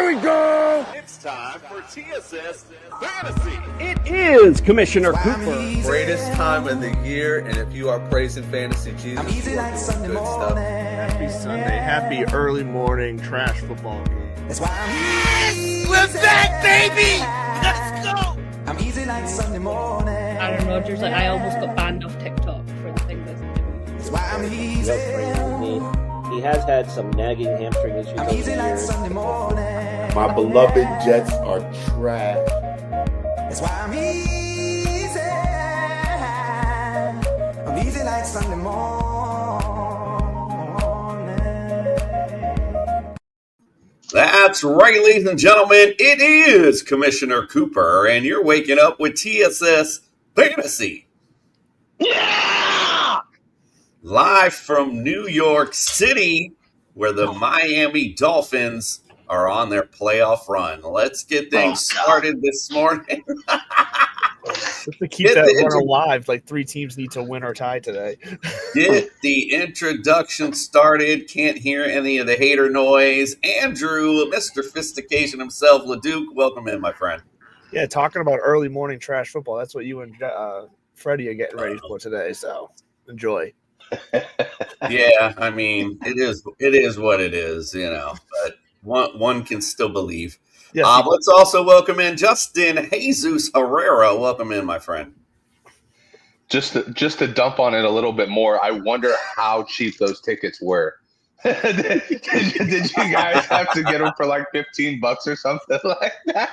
we go! It's time for TSS Fantasy. It is Commissioner Cooper. Greatest time of the year, and if you are praising fantasy Jesus, you are doing good stuff. Happy Sunday, happy early morning trash football game. That's why I'm We're back, baby! Let's go! I'm easy like Sunday morning. Aaron Rodgers, I almost got banned off TikTok for the thing that's doing. That's why I'm easy. He has had some nagging hamstring issues I'm over easy the like years. Sunday morning. My beloved Jets are trash. That's why I'm easy. I'm easy like Sunday morning. That's right, ladies and gentlemen. It is Commissioner Cooper, and you're waking up with TSS Fantasy. Yeah! Live from New York City, where the Miami Dolphins are on their playoff run. Let's get things started this morning. Just to keep that run alive, like 3 teams need to win or tie today. Get the introduction started. Can't hear any of the hater noise. Andrew, Mr. Sophistication himself, LeDuc, welcome in, my friend. Yeah, talking about early morning trash football. That's what you and Freddie are getting ready for today. So enjoy. Yeah, I mean, it is what it is, you know. But one can still believe. Yes, Let's also welcome in Justin Jesus Herrera. Welcome in, my friend. Just to dump on it a little bit more, I wonder how cheap those tickets were. did you guys have to get them for like $15 or something like that?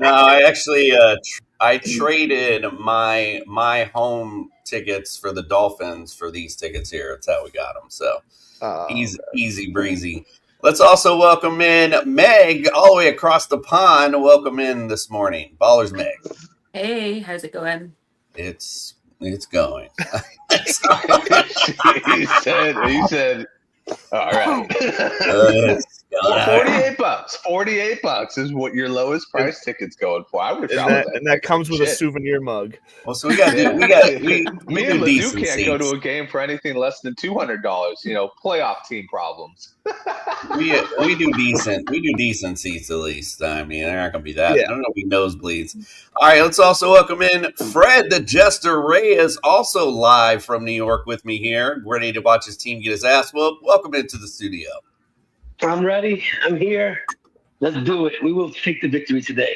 No, I actually I traded my home tickets for the Dolphins for these tickets here. That's how we got them. So easy breezy. Let's also welcome in Meg all the way across the pond. Welcome in this morning, Ballers Meg. Hey, how's it going? It's going. He said, all right. $48 is what your lowest price ticket's going for. I wish and that comes with a souvenir mug. Well, so me and LeDuc can't go to a game for anything less than $200. You know, playoff team problems. we do decent. We do decent seats at least. I mean, they're not going to be that. Yeah. I don't know if we nosebleeds. All right, let's also welcome in Fred the Jester Reyes, also live from New York with me here, ready to watch his team get his ass whooped. Welcome into the studio. I'm ready. I'm here. Let's do it. We will take the victory today.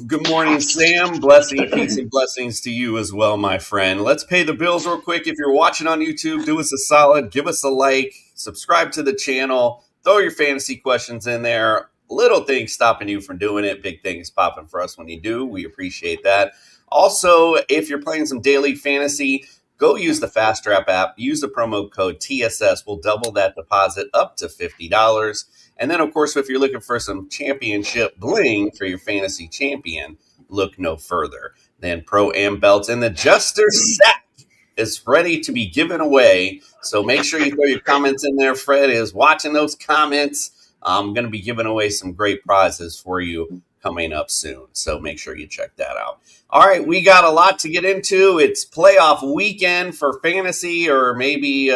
Good morning, Sam. Blessing, peace, and blessings to you as well, my friend. Let's pay the bills real quick. If you're watching on YouTube, do us a solid. Give us a like. Subscribe to the channel. Throw your fantasy questions in there. Little things stopping you from doing it. Big things popping for us when you do. We appreciate that. Also, if you're playing some daily fantasy, go use the Fast Trap app. Use the promo code TSS. We'll double that deposit up to $50. And then, of course, if you're looking for some championship bling for your fantasy champion, look no further than Pro-Am belts. And the Jester set is ready to be given away. So make sure you throw your comments in there. Fred is watching those comments. I'm going to be giving away some great prizes for you coming up soon. So make sure you check that out. All right, we got a lot to get into. It's playoff weekend for fantasy, or maybe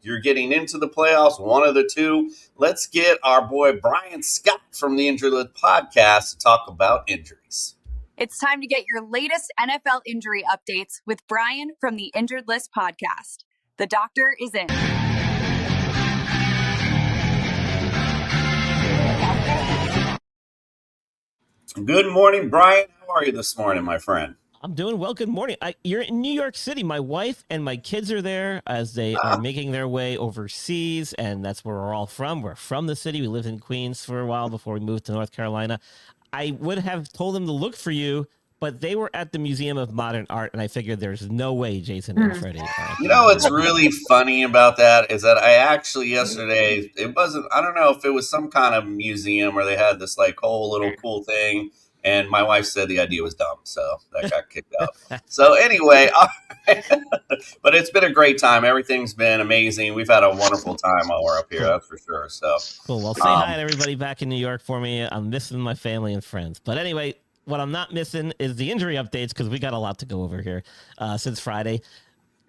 you're getting into the playoffs, one of the two. Let's get our boy Brian Scott from the Injured List podcast to talk about injuries. It's time to get your latest NFL injury updates with Brian from the Injured List podcast. The doctor is in. Good morning, Brian. How are you this morning, my friend? I'm doing well. Good morning. You're in New York City. My wife and my kids are there as they are making their way overseas, and that's where we're all from. We're from the city. We lived in Queens for a while before we moved to North Carolina. I would have told them to look for you, but they were at the Museum of Modern Art, and I figured there's no way Jason and Freddie. You know what's really funny about that is that I actually yesterday, I don't know if it was some kind of museum where they had this like whole little cool thing, and my wife said the idea was dumb, so that got kicked out. So anyway, but it's been a great time. Everything's been amazing. We've had a wonderful time while we're up here, that's for sure. So cool. Well, say hi to everybody back in New York for me. I'm missing my family and friends. But anyway, what I'm not missing is the injury updates, because we got a lot to go over here since Friday.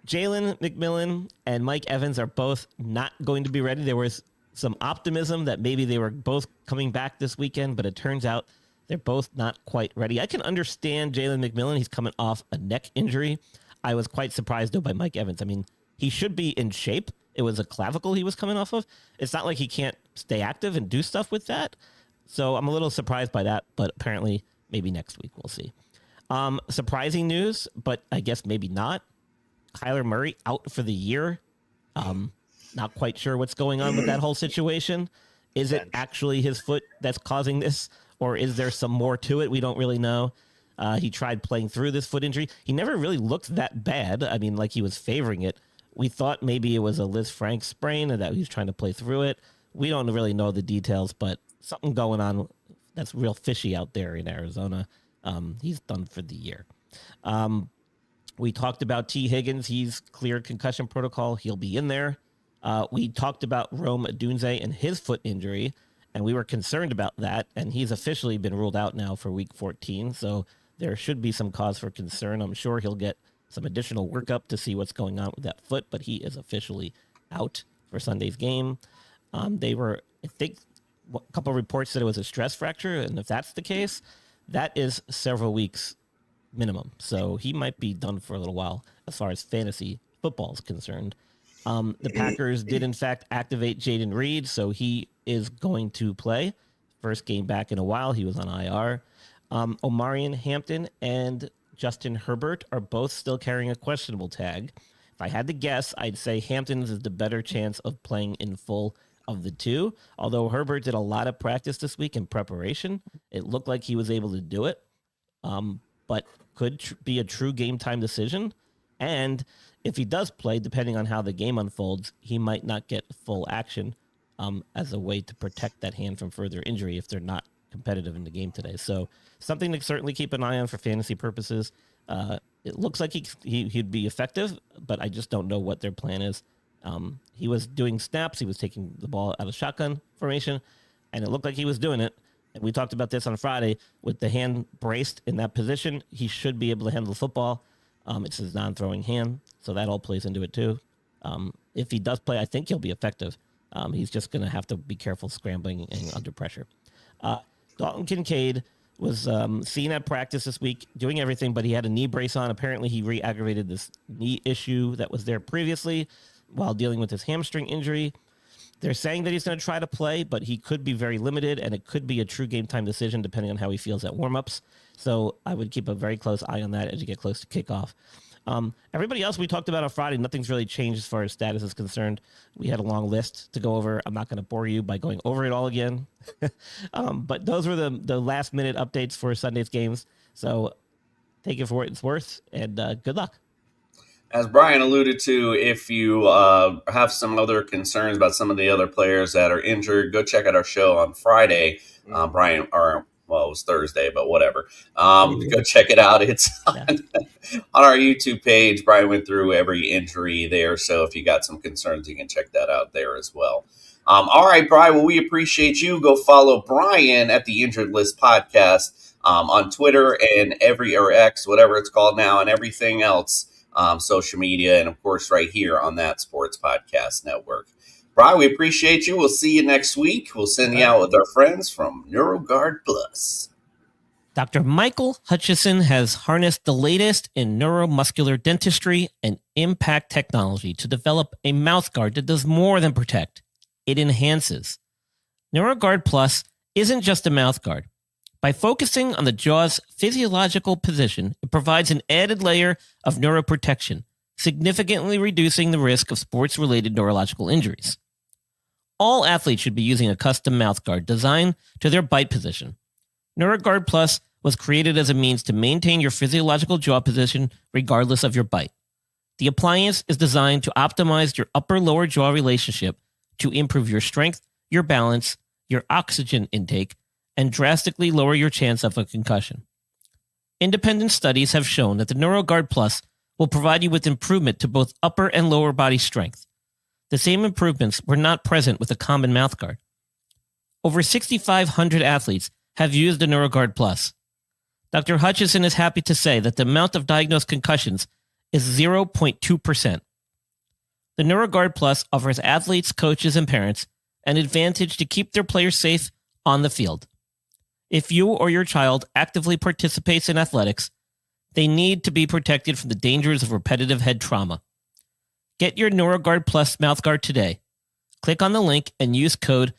Jalen McMillan and Mike Evans are both not going to be ready. There was some optimism that maybe they were both coming back this weekend, but it turns out they're both not quite ready. I can understand Jalen McMillan. He's coming off a neck injury. I was quite surprised, though, by Mike Evans. I mean, he should be in shape. It was a clavicle he was coming off of. It's not like he can't stay active and do stuff with that. So I'm a little surprised by that, but apparently maybe next week we'll see. Surprising news, but I guess maybe not. Kyler Murray out for the year. Not quite sure what's going on with that whole situation. Is it actually his foot that's causing this, or is there some more to it? We don't really know. He tried playing through this foot injury. He never really looked that bad. I mean, like he was favoring it. We thought maybe it was a Liz Frank sprain and that he was trying to play through it. We don't really know the details, but something going on that's real fishy out there in Arizona. He's done for the year. We talked about T. Higgins. He's cleared concussion protocol. He'll be in there. We talked about Rome Odunze and his foot injury, and we were concerned about that, and he's officially been ruled out now for week 14, so there should be some cause for concern. I'm sure he'll get some additional workup to see what's going on with that foot, but he is officially out for Sunday's game. They were, I think, a couple of reports said it was a stress fracture, and if that's the case, that is several weeks minimum. So he might be done for a little while as far as fantasy football is concerned. The Packers did, in fact, activate Jaden Reed, so he is going to play. First game back in a while. He was on IR. Omarion Hampton and Justin Herbert are both still carrying a questionable tag. If I had to guess, I'd say Hampton's is the better chance of playing in full of the two. Although Herbert did a lot of practice this week in preparation, it looked like he was able to do it, but could be a true game time decision. And if he does play, depending on how the game unfolds, he might not get full action as a way to protect that hand from further injury if they're not competitive in the game today. So something to certainly keep an eye on for fantasy purposes. It looks like he'd be effective, but I just don't know what their plan is. He was doing snaps. He was taking the ball out of shotgun formation, and it looked like he was doing it. And we talked about this on Friday. With the hand braced in that position, he should be able to handle the football. It's his non-throwing hand, so that all plays into it too. If he does play, I think he'll be effective. He's just going to have to be careful scrambling and under pressure. Dalton Kincaid was seen at practice this week doing everything, but he had a knee brace on. Apparently, he re-aggravated this knee issue that was there previously while dealing with his hamstring injury. They're saying that he's going to try to play, but he could be very limited, and it could be a true game time decision depending on how he feels at warmups. So I would keep a very close eye on that as you get close to kickoff. Everybody else we talked about on Friday, nothing's really changed as far as status is concerned. We had a long list to go over. I'm not going to bore you by going over it all again. But those were the last minute updates for Sunday's games. So take it for what it's worth, and good luck. As Brian alluded to, if you have some other concerns about some of the other players that are injured, go check out our show on Friday. Brian, well, it was Thursday, but whatever. Go check it out. It's on our YouTube page. Brian went through every injury there. So if you got some concerns, you can check that out there as well. All right, Brian. Well, we appreciate you. Go follow Brian at the Injured List Podcast on Twitter and or X, whatever it's called now, and everything else. Social media, and of course right here on that Sports Podcast Network. Brian, we appreciate you. We'll see you next week. We'll send you out with our friends from NeuroGuard Plus. Dr. Michael Hutchison has harnessed the latest in neuromuscular dentistry and impact technology to develop a mouthguard that does more than protect. It enhances. NeuroGuard Plus isn't just a mouthguard. By focusing on the jaw's physiological position, it provides an added layer of neuroprotection, significantly reducing the risk of sports-related neurological injuries. All athletes should be using a custom mouthguard designed to their bite position. NeuroGuard Plus was created as a means to maintain your physiological jaw position regardless of your bite. The appliance is designed to optimize your upper-lower jaw relationship to improve your strength, your balance, your oxygen intake, and drastically lower your chance of a concussion. Independent studies have shown that the NeuroGuard Plus will provide you with improvement to both upper and lower body strength. The same improvements were not present with a common mouthguard. Over 6,500 athletes have used the NeuroGuard Plus. Dr. Hutchison is happy to say that the amount of diagnosed concussions is 0.2%. The NeuroGuard Plus offers athletes, coaches, and parents an advantage to keep their players safe on the field. If you or your child actively participates in athletics, they need to be protected from the dangers of repetitive head trauma. Get your NeuroGuard Plus mouthguard today. Click on the link and use code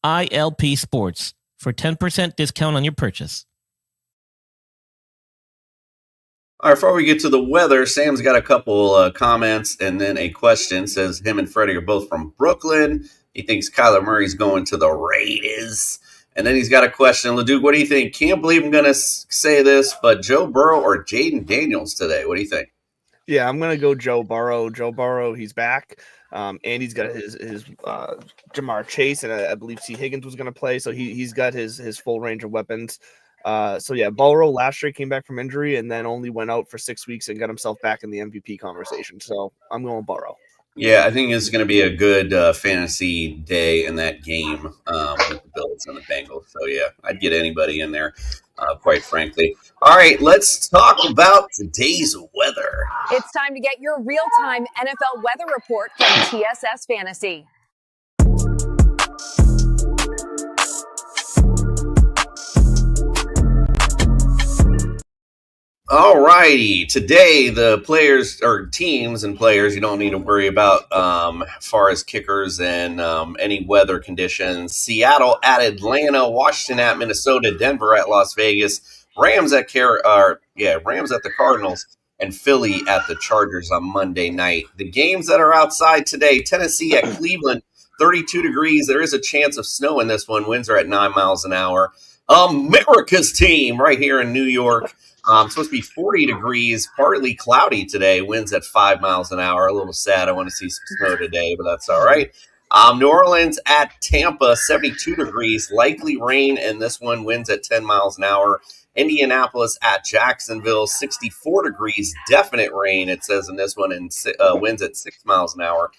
ILP Sports for 10% discount on your purchase. All right, before we get to the weather, Sam's got a couple comments and then a question. Says him and Freddie are both from Brooklyn. He thinks Kyler Murray's going to the Raiders. And then he's got a question. LeDuc, what do you think? Can't believe I'm going to say this, but Joe Burrow or Jaden Daniels today? What do you think? Yeah, I'm going to go Joe Burrow. Joe Burrow, he's back. And he's got his Jamar Chase, and I believe T. Higgins was going to play. So he's got his full range of weapons. So yeah, Burrow last year came back from injury and then only went out for 6 weeks and got himself back in the MVP conversation. So I'm going Burrow. Yeah, I think it's going to be a good fantasy day in that game with the Bills and the Bengals. So yeah, I'd get anybody in there, quite frankly. All right, let's talk about today's weather. It's time to get your real-time NFL weather report from TSS Fantasy. All righty. Today, the players or teams and players you don't need to worry about as far as kickers and any weather conditions. Seattle at Atlanta, Washington at Minnesota, Denver at Las Vegas, Rams at the Cardinals, and Philly at the Chargers on Monday night. The games that are outside today, Tennessee at Cleveland, 32 degrees. There is a chance of snow in this one. Winds are at 9 miles an hour. America's team right here in New York. Supposed to be 40 degrees, partly cloudy today. Winds at 5 miles an hour. A little sad. I want to see some snow today, but that's all right. New Orleans at Tampa, 72 degrees. Likely rain in this one. Winds at 10 miles an hour. Indianapolis at Jacksonville, 64 degrees. Definite rain, it says in this one, and winds at 6 miles an hour.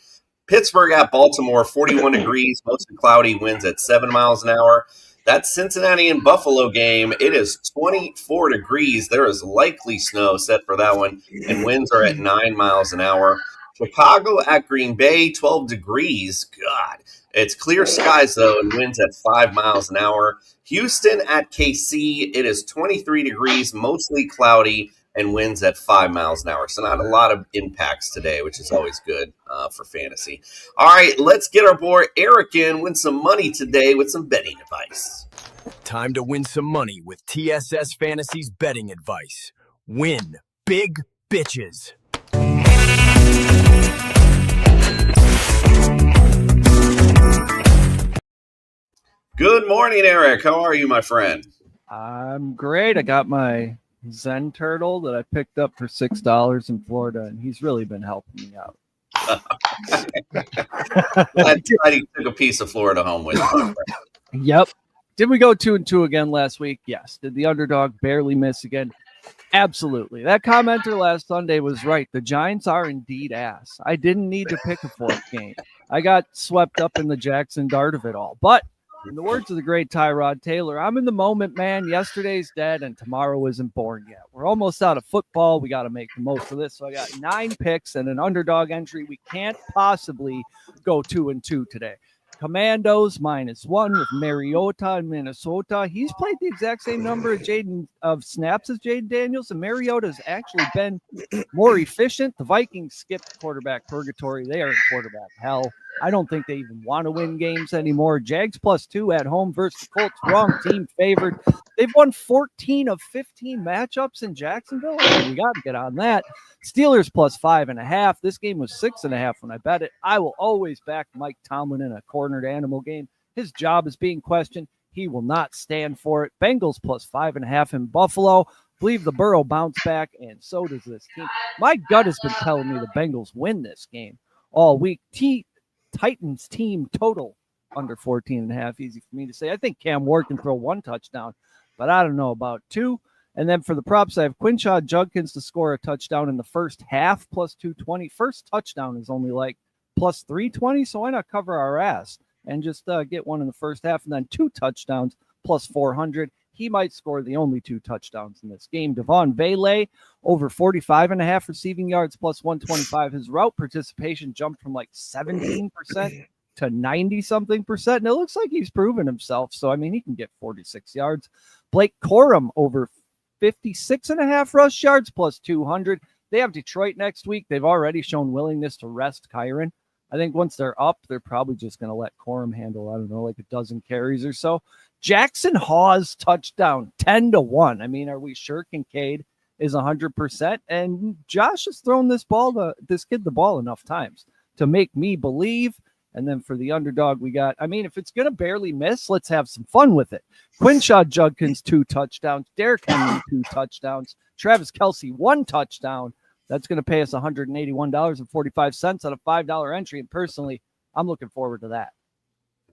Pittsburgh at Baltimore, 41 degrees. Mostly cloudy. Winds at 7 miles an hour. That Cincinnati and Buffalo game, it is 24 degrees. There is likely snow set for that one, and winds are at 9 miles an hour. Chicago at Green Bay, 12 degrees. God, it's clear skies, though, and winds at 5 miles an hour. Houston at KC, it is 23 degrees, mostly cloudy, and winds at 5 miles an hour. So not a lot of impacts today, which is always good for fantasy. All right, let's get our boy Eric in, win some money today with some betting advice. Time to win some money with TSS Fantasy's betting advice. Win big bitches. Good morning, Eric. How are you, my friend? I'm great. I got my Zen turtle that I picked up for $6 in Florida, and he's really been helping me out. Glad he took a piece of Florida home with him. Yep. Did we go 2-2 again last week? Yes. Did the underdog barely miss again? Absolutely. That commenter last Sunday was right. The Giants are indeed ass. I didn't need to pick a fourth game. I got swept up in the Jackson Dart of it all. But in the words of the great Tyrod Taylor, I'm in the moment, man. Yesterday's dead and tomorrow isn't born yet. We're almost out of football. We got to make the most of this. So I got 9 picks and an underdog entry. We can't possibly go 2-2 today. Commandos -1 with Mariota in Minnesota. He's played the exact same number of snaps as Jaden Daniels, and Mariota's actually been more efficient. The Vikings skipped quarterback purgatory. They are in quarterback hell. I don't think they even want to win games anymore. Jags +2 at home versus the Colts. Wrong team favored. They've won 14 of 15 matchups in Jacksonville. We got to get on that. Steelers +5.5. This game was 6.5 when I bet it. I will always back Mike Tomlin in a cornered animal game. His job is being questioned. He will not stand for it. Bengals +5.5 in Buffalo. Believe the Burrow bounce back, and so does this team. My gut has been telling me the Bengals win this game all week. Titans team total under 14.5. Easy for me to say. I think Cam Ward can throw 1 touchdown, but I don't know about 2. And then for the props, I have Quinshaw Judkins to score a touchdown in the first half, +220. First touchdown is only like +320, so why not cover our ass and just get one in the first half, and then 2 touchdowns +400. He might score the only 2 touchdowns in this game. Devon Bailey over 45.5 receiving yards +125. His route participation jumped from like 17% to 90-something%. And it looks like he's proven himself. So, I mean, he can get 46 yards. Blake Corum over 56.5 rush yards plus 200. They have Detroit next week. They've already shown willingness to rest Kyron. I think once they're up, they're probably just going to let Corum handle, I don't know, like a dozen carries or so. Jackson Hawes touchdown, 10-1. I mean, are we sure Kincaid is 100%? And Josh has thrown this kid the ball enough times to make me believe. And then for the underdog, we got, I mean, if it's going to barely miss, let's have some fun with it. Quinshaw Judkins, 2 touchdowns. Derrick Henry, 2 touchdowns. Travis Kelce, 1 touchdown. That's going to pay us $181.45 on a $5 entry. And personally, I'm looking forward to that.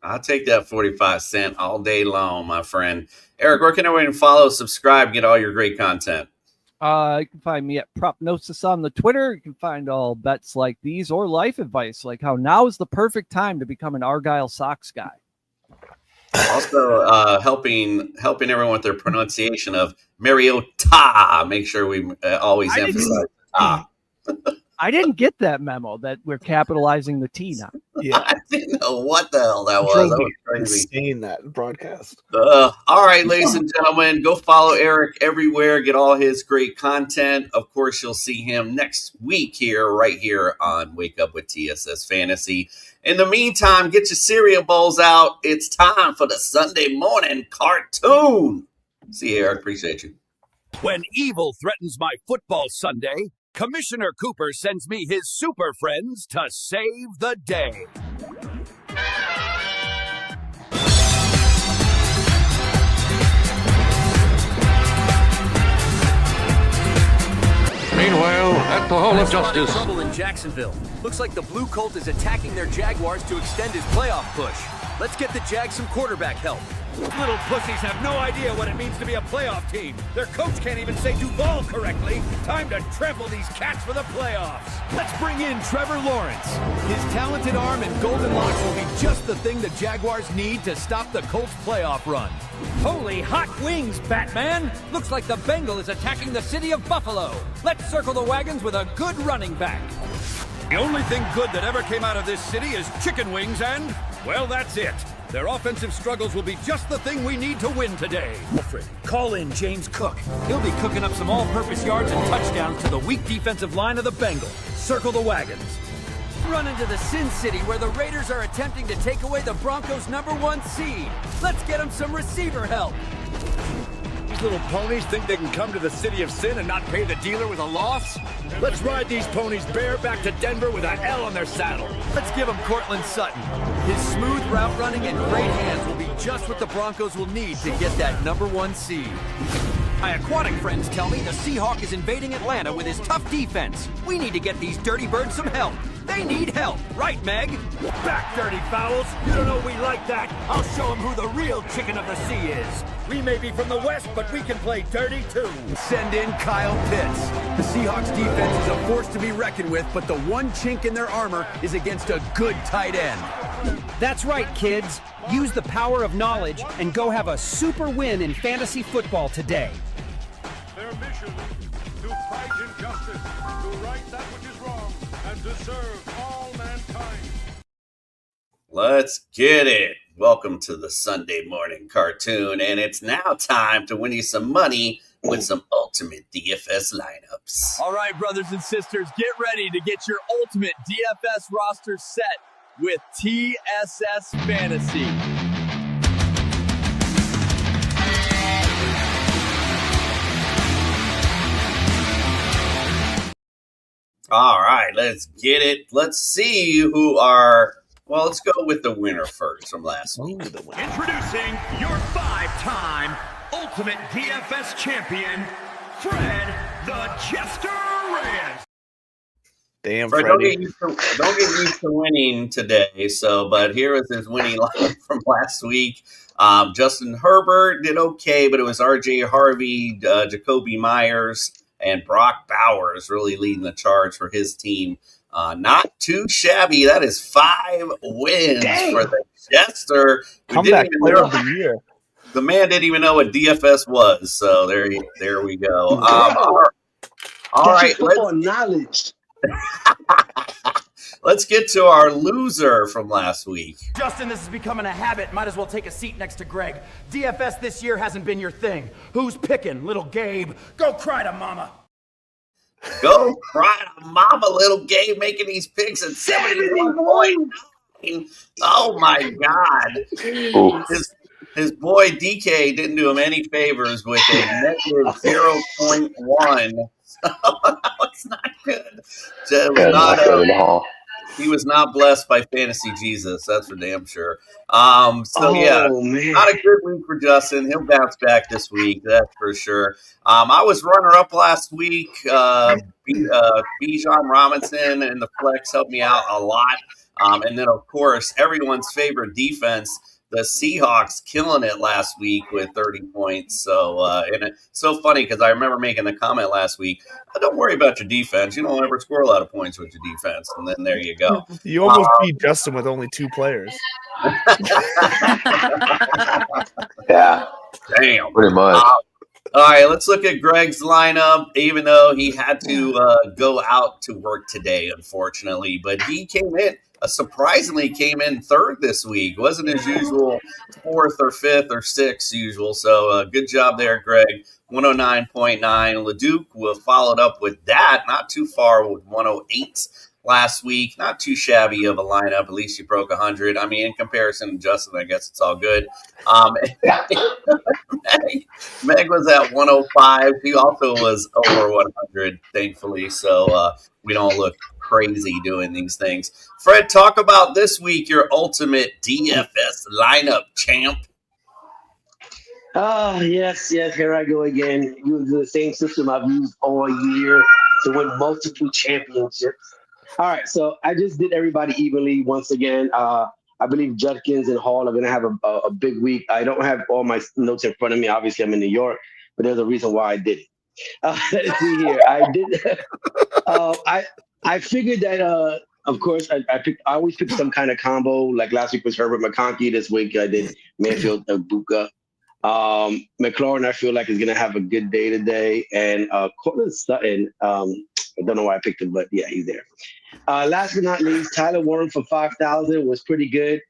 I'll take that 45 cents all day long, my friend. Eric, where can everyone follow, subscribe, get all your great content? You can find me at Propnosis on the Twitter. You can find all bets like these or life advice, like how now is the perfect time to become an Argyle Sox guy. Also, helping everyone with their pronunciation of Mariota. Make sure we always emphasize ta. I didn't get that memo that we're capitalizing the T now. Yeah, I didn't know what the hell that was. That was crazy. Insane, that broadcast. All right, ladies and gentlemen, go follow Eric everywhere. Get all his great content. Of course, you'll see him next week right here on Wake Up with TSS Fantasy. In the meantime, get your cereal bowls out. It's time for the Sunday morning cartoon. See you, Eric. Appreciate you. When evil threatens my football Sunday, Commissioner Cooper sends me his super friends to save the day. Meanwhile, at the Hall of Justice. Trouble in Jacksonville. Looks like the Blue Colt is attacking their Jaguars to extend his playoff push. Let's get the Jags some quarterback help. Little pussies have no idea what it means to be a playoff team. Their coach can't even say Duval correctly. Time to trample these cats for the playoffs. Let's bring in Trevor Lawrence. His talented arm and golden locks will be just the thing the Jaguars need to stop the Colts' playoff run. Holy hot wings, Batman! Looks like the Bengal is attacking the city of Buffalo. Let's circle the wagons with a good running back. The only thing good that ever came out of this city is chicken wings and, well, that's it. Their offensive struggles will be just the thing we need to win today. Alfred, call in James Cook. He'll be cooking up some all-purpose yards and touchdowns to the weak defensive line of the Bengals. Circle the wagons. Run into the Sin City where the Raiders are attempting to take away the Broncos' #1 seed. Let's get them some receiver help. These little ponies think they can come to the city of sin and not pay the dealer with a loss? Let's ride these ponies bareback to Denver with an L on their saddle. Let's give them Cortland Sutton. His smooth route running and great hands will be just what the Broncos will need to get that #1 seed. My aquatic friends tell me the Seahawk is invading Atlanta with his tough defense. We need to get these dirty birds some help. They need help, right, Meg? Back, dirty fowls. You don't know we like that. I'll show them who the real chicken of the sea is. We may be from the West, but we can play dirty, too. Send in Kyle Pitts. The Seahawks defense is a force to be reckoned with, but the one chink in their armor is against a good tight end. That's right, kids. Use the power of knowledge and go have a super win in fantasy football today. Their mission, to fight injustice, to right that which is wrong, and to serve all mankind. Let's get it. Welcome to the Sunday morning cartoon, and it's now time to win you some money with some ultimate DFS lineups. All right, brothers and sisters, get ready to get your ultimate DFS roster set with TSS Fantasy. All right, let's get it. Let's see who are... Well, let's go with the winner first from last week. Introducing your 5-time Ultimate DFS champion, Fred the Jester Reyes. Damn, Fred, Freddie. don't get used to winning today. But here is his winning line from last week. Justin Herbert did okay, but it was R.J. Harvey, Jacoby Myers, and Brock Bowers really leading the charge for his team. Not too shabby. That is 5 wins for the Jester. Comeback player of the year. The man didn't even know what DFS was. So there we go. All right. Football knowledge. Let's get to our loser from last week. Justin, this is becoming a habit. Might as well take a seat next to Greg. DFS this year hasn't been your thing. Who's picking? Little Gabe. Go cry to mama. Go cry to mama, little Gabe, making these picks at 71.9. Oh my God. His boy DK didn't do him any favors with a negative 0.1. So it's not good. So it was he was not blessed by Fantasy Jesus. That's for damn sure. Not a good week for Justin. He'll bounce back this week. That's for sure. I was runner-up last week. Bijan Robinson and the flex helped me out a lot. And then, of course, everyone's favorite defense, the Seahawks, killing it last week with 30 points. So, and it's so funny because I remember making the comment last week, don't worry about your defense. You don't ever score a lot of points with your defense. And then there you go. You almost beat Justin with only 2 players. Yeah. Damn. Pretty much. All right, let's look at Greg's lineup, even though he had to go out to work today, unfortunately. But he surprisingly came in third this week. Wasn't his usual 4th or 5th or 6th usual. So good job there, Greg. 109.9. LeDuc followed up with that, not too far with 108 last week. Not too shabby of a lineup. At least you broke 100. I mean, in comparison to Justin, I guess it's all good. Meg was at 105. He also was over 100, thankfully. So we don't look crazy doing these things. Fred, talk about this week, your ultimate DFS lineup, champ. Yes, here I go again. Using the same system I've used all year to win multiple championships. All right, so I just did everybody evenly once again. I believe Judkins and Hall are going to have a big week. I don't have all my notes in front of me. Obviously, I'm in New York, but there's a reason why I did it. Let's see here. I did. I figured that, of course, I always pick some kind of combo. Like last week was Herbert McConkey. This week I did Mayfield Buka. McLaurin, I feel like, is going to have a good day today. And Cortland Sutton, I don't know why I picked him, but yeah, he's there. Last but not least, Tyler Warren for 5,000 was pretty good.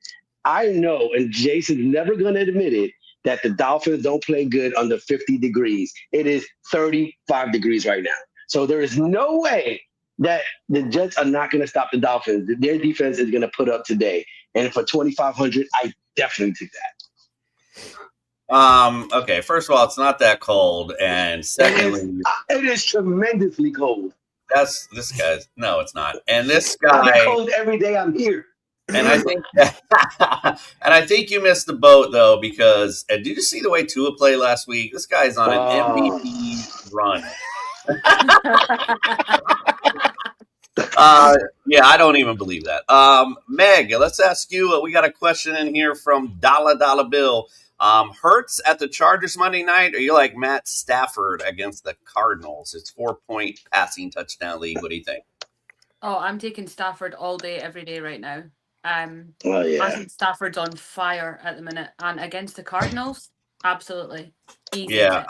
I know, and Jason's never going to admit it, that the Dolphins don't play good under 50 degrees. It is 35 degrees right now. So there is no way that the Jets are not going to stop the Dolphins. Their defense is going to put up today. And for 2,500, I definitely took that. Okay, first of all, it's not that cold. And secondly, it is tremendously cold. That's this guy's. No, it's not. And this guy. I'm cold every day I'm here. And I think you missed the boat though, because did you see the way Tua played last week? This guy's on an MVP run. Yeah, I don't even believe that. Meg, let's ask you. We got a question in here from Dollar Bill. Hurts at the Chargers Monday night? Or are you like Matt Stafford against the Cardinals? It's 4-point passing touchdown league. What do you think? Oh, I'm taking Stafford all day, every day right now. I think Stafford's on fire at the minute. And against the Cardinals, absolutely. Easy. Yeah.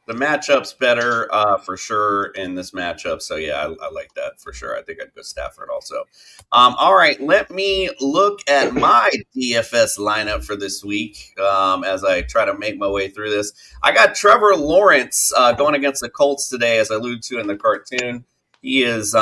The matchup's better for sure in this matchup. So, yeah, I like that for sure. I think I'd go Stafford also. All right, let me look at my DFS lineup for this week as I try to make my way through this. I got Trevor Lawrence going against the Colts today, as I alluded to in the cartoon. He is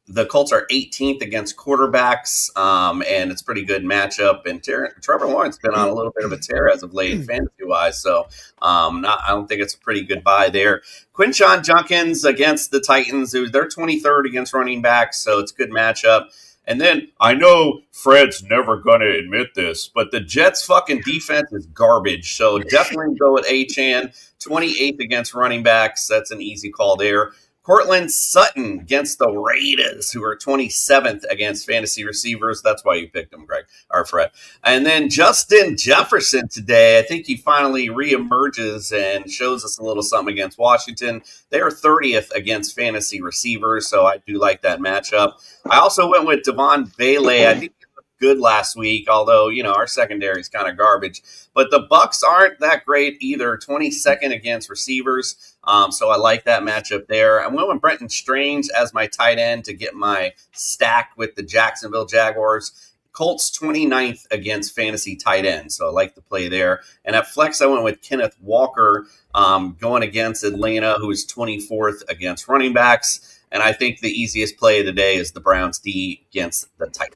the Colts are 18th against quarterbacks, and it's a pretty good matchup. And Trevor Lawrence has been on a little bit of a tear as of late, fantasy-wise. So I don't think it's a pretty good buy there. Quinshon Judkins against the Titans. They're 23rd against running backs, so it's a good matchup. And then I know Fred's never going to admit this, but the Jets' fucking defense is garbage. So definitely go with Achane, 28th against running backs. That's an easy call there. Cortland Sutton against the Raiders, who are 27th against fantasy receivers. That's why you picked him, Greg, or Fred. And then Justin Jefferson today. I think he finally reemerges and shows us a little something against Washington. They are 30th against fantasy receivers, so I do like that matchup. I also went with Devon Bailey. I think good last week, although, our secondary is kind of garbage. But the Bucs aren't that great either, 22nd against receivers. So I like that matchup there. I went with Brenton Strange as my tight end to get my stack with the Jacksonville Jaguars. Colts 29th against fantasy tight end, so I like the play there. And at flex, I went with Kenneth Walker going against Atlanta, who is 24th against running backs. And I think the easiest play of the day is the Browns D against the Titans.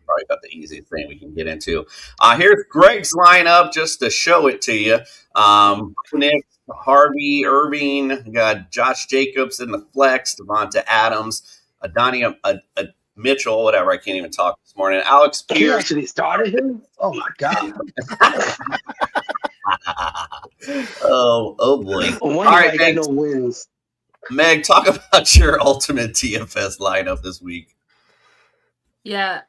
Probably about the easiest thing we can get into. Here's Greg's lineup just to show it to you. Nick, Harvey, Irving, got Josh Jacobs in the flex, Devonta Adams, Adonai Mitchell, whatever. I can't even talk this morning. Alex Pierce. You actually started him? Oh, my God. oh boy. All right, Meg, no wins. Meg, talk about your ultimate DFS lineup this week. Yeah,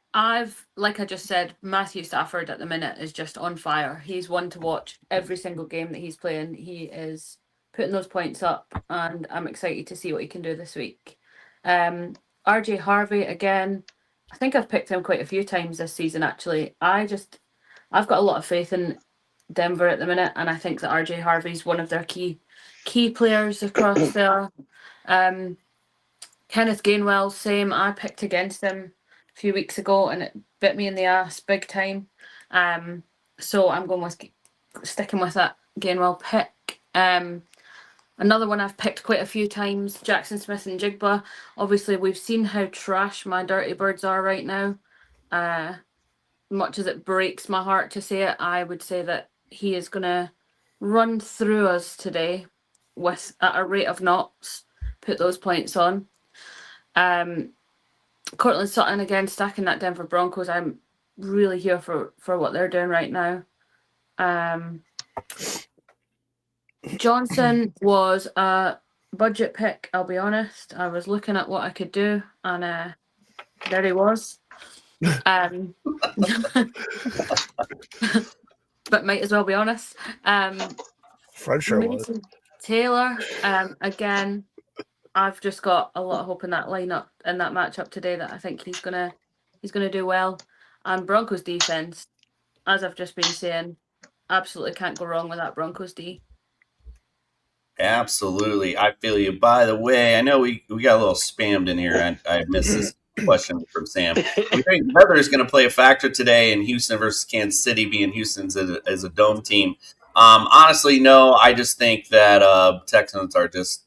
like I just said, Matthew Stafford at the minute is just on fire. He's one to watch every single game that he's playing. He is putting those points up, and I'm excited to see what he can do this week. RJ Harvey, again, I think I've picked him quite a few times this season, actually. I've got a lot of faith in Denver at the minute, and I think that RJ Harvey's one of their key players across there. Kenneth Gainwell, same. I picked against him a few weeks ago, and it bit me in the ass big time. So I'm going with sticking with that Gainwell pick. Another one I've picked quite a few times, Jackson Smith and Jigba. Obviously, we've seen how trash my Dirty Birds are right now. Much as it breaks my heart to say it, I would say that he is going to run through us today at a rate of knots, put those points on. Cortland Sutton, again, stacking that Denver Broncos. I'm really here for what they're doing right now. Johnson was a budget pick, I'll be honest. I was looking at what I could do, and there he was. But might as well be honest. Fred sure was. Taylor, again, I've just got a lot of hope in that lineup and that matchup today that I think he's gonna do well. And Broncos defense, as I've just been saying, absolutely can't go wrong with that Broncos D. Absolutely. I feel you. By the way, I know we got a little spammed in here. I missed this question from Sam. Do you think weather is going to play a factor today in Houston versus Kansas City, being Houston's as a dome team? Honestly, no. I just think that Texans are just,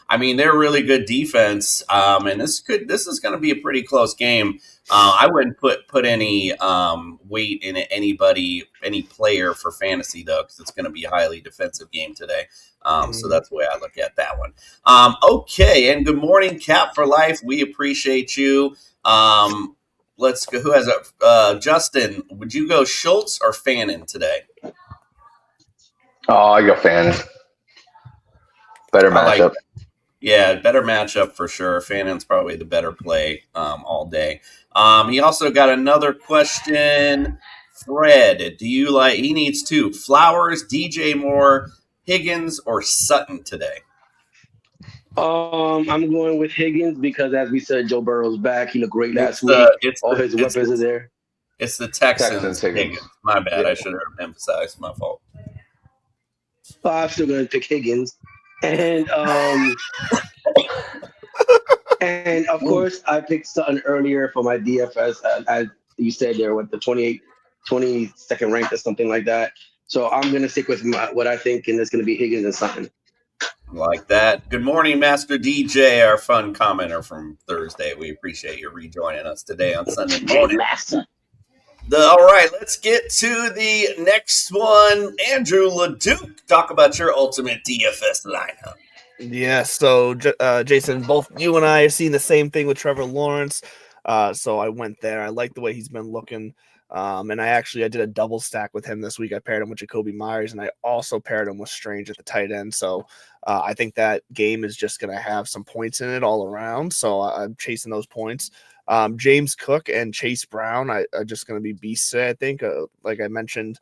they're really good defense. And this is going to be a pretty close game. I wouldn't put any weight in any player for fantasy, though, because it's going to be a highly defensive game today. So that's the way I look at that one. Okay, and good morning, Cap for Life. We appreciate you. Let's go. Who has it? Justin, would you go Schultz or Fannin today? Oh, I go Fannin. Better matchup. Yeah, better matchup for sure. Fannin's probably the better play all day. He also got another question. Fred, do you like? He needs two: Flowers, DJ Moore, Higgins, or Sutton today? I'm going with Higgins because, as we said, Joe Burrow's back. He looked great last week. All his weapons are there. It's the Texans. Higgins. My bad. I should have emphasized. My fault. Well, I'm still going to pick Higgins. And and of course, I picked Sutton earlier for my DFS, as you said there, with the 22nd ranked or something like that. So I'm going to stick with what I think, and it's going to be Higgins and Sutton. Like that. Good morning, Master DJ, our fun commenter from Thursday. We appreciate you rejoining us today on Sunday morning. All right, let's get to the next one. Andrew LeDuc, talk about your ultimate DFS lineup. Yeah, so Jason, both you and I have seen the same thing with Trevor Lawrence. So I went there. I like the way he's been looking. And I did a double stack with him this week. I paired him with Jacoby Myers, and I also paired him with Strange at the tight end. So I think that game is just going to have some points in it all around. So I'm chasing those points. James Cook and Chase Brown are just going to be beasts today, I think. Like I mentioned,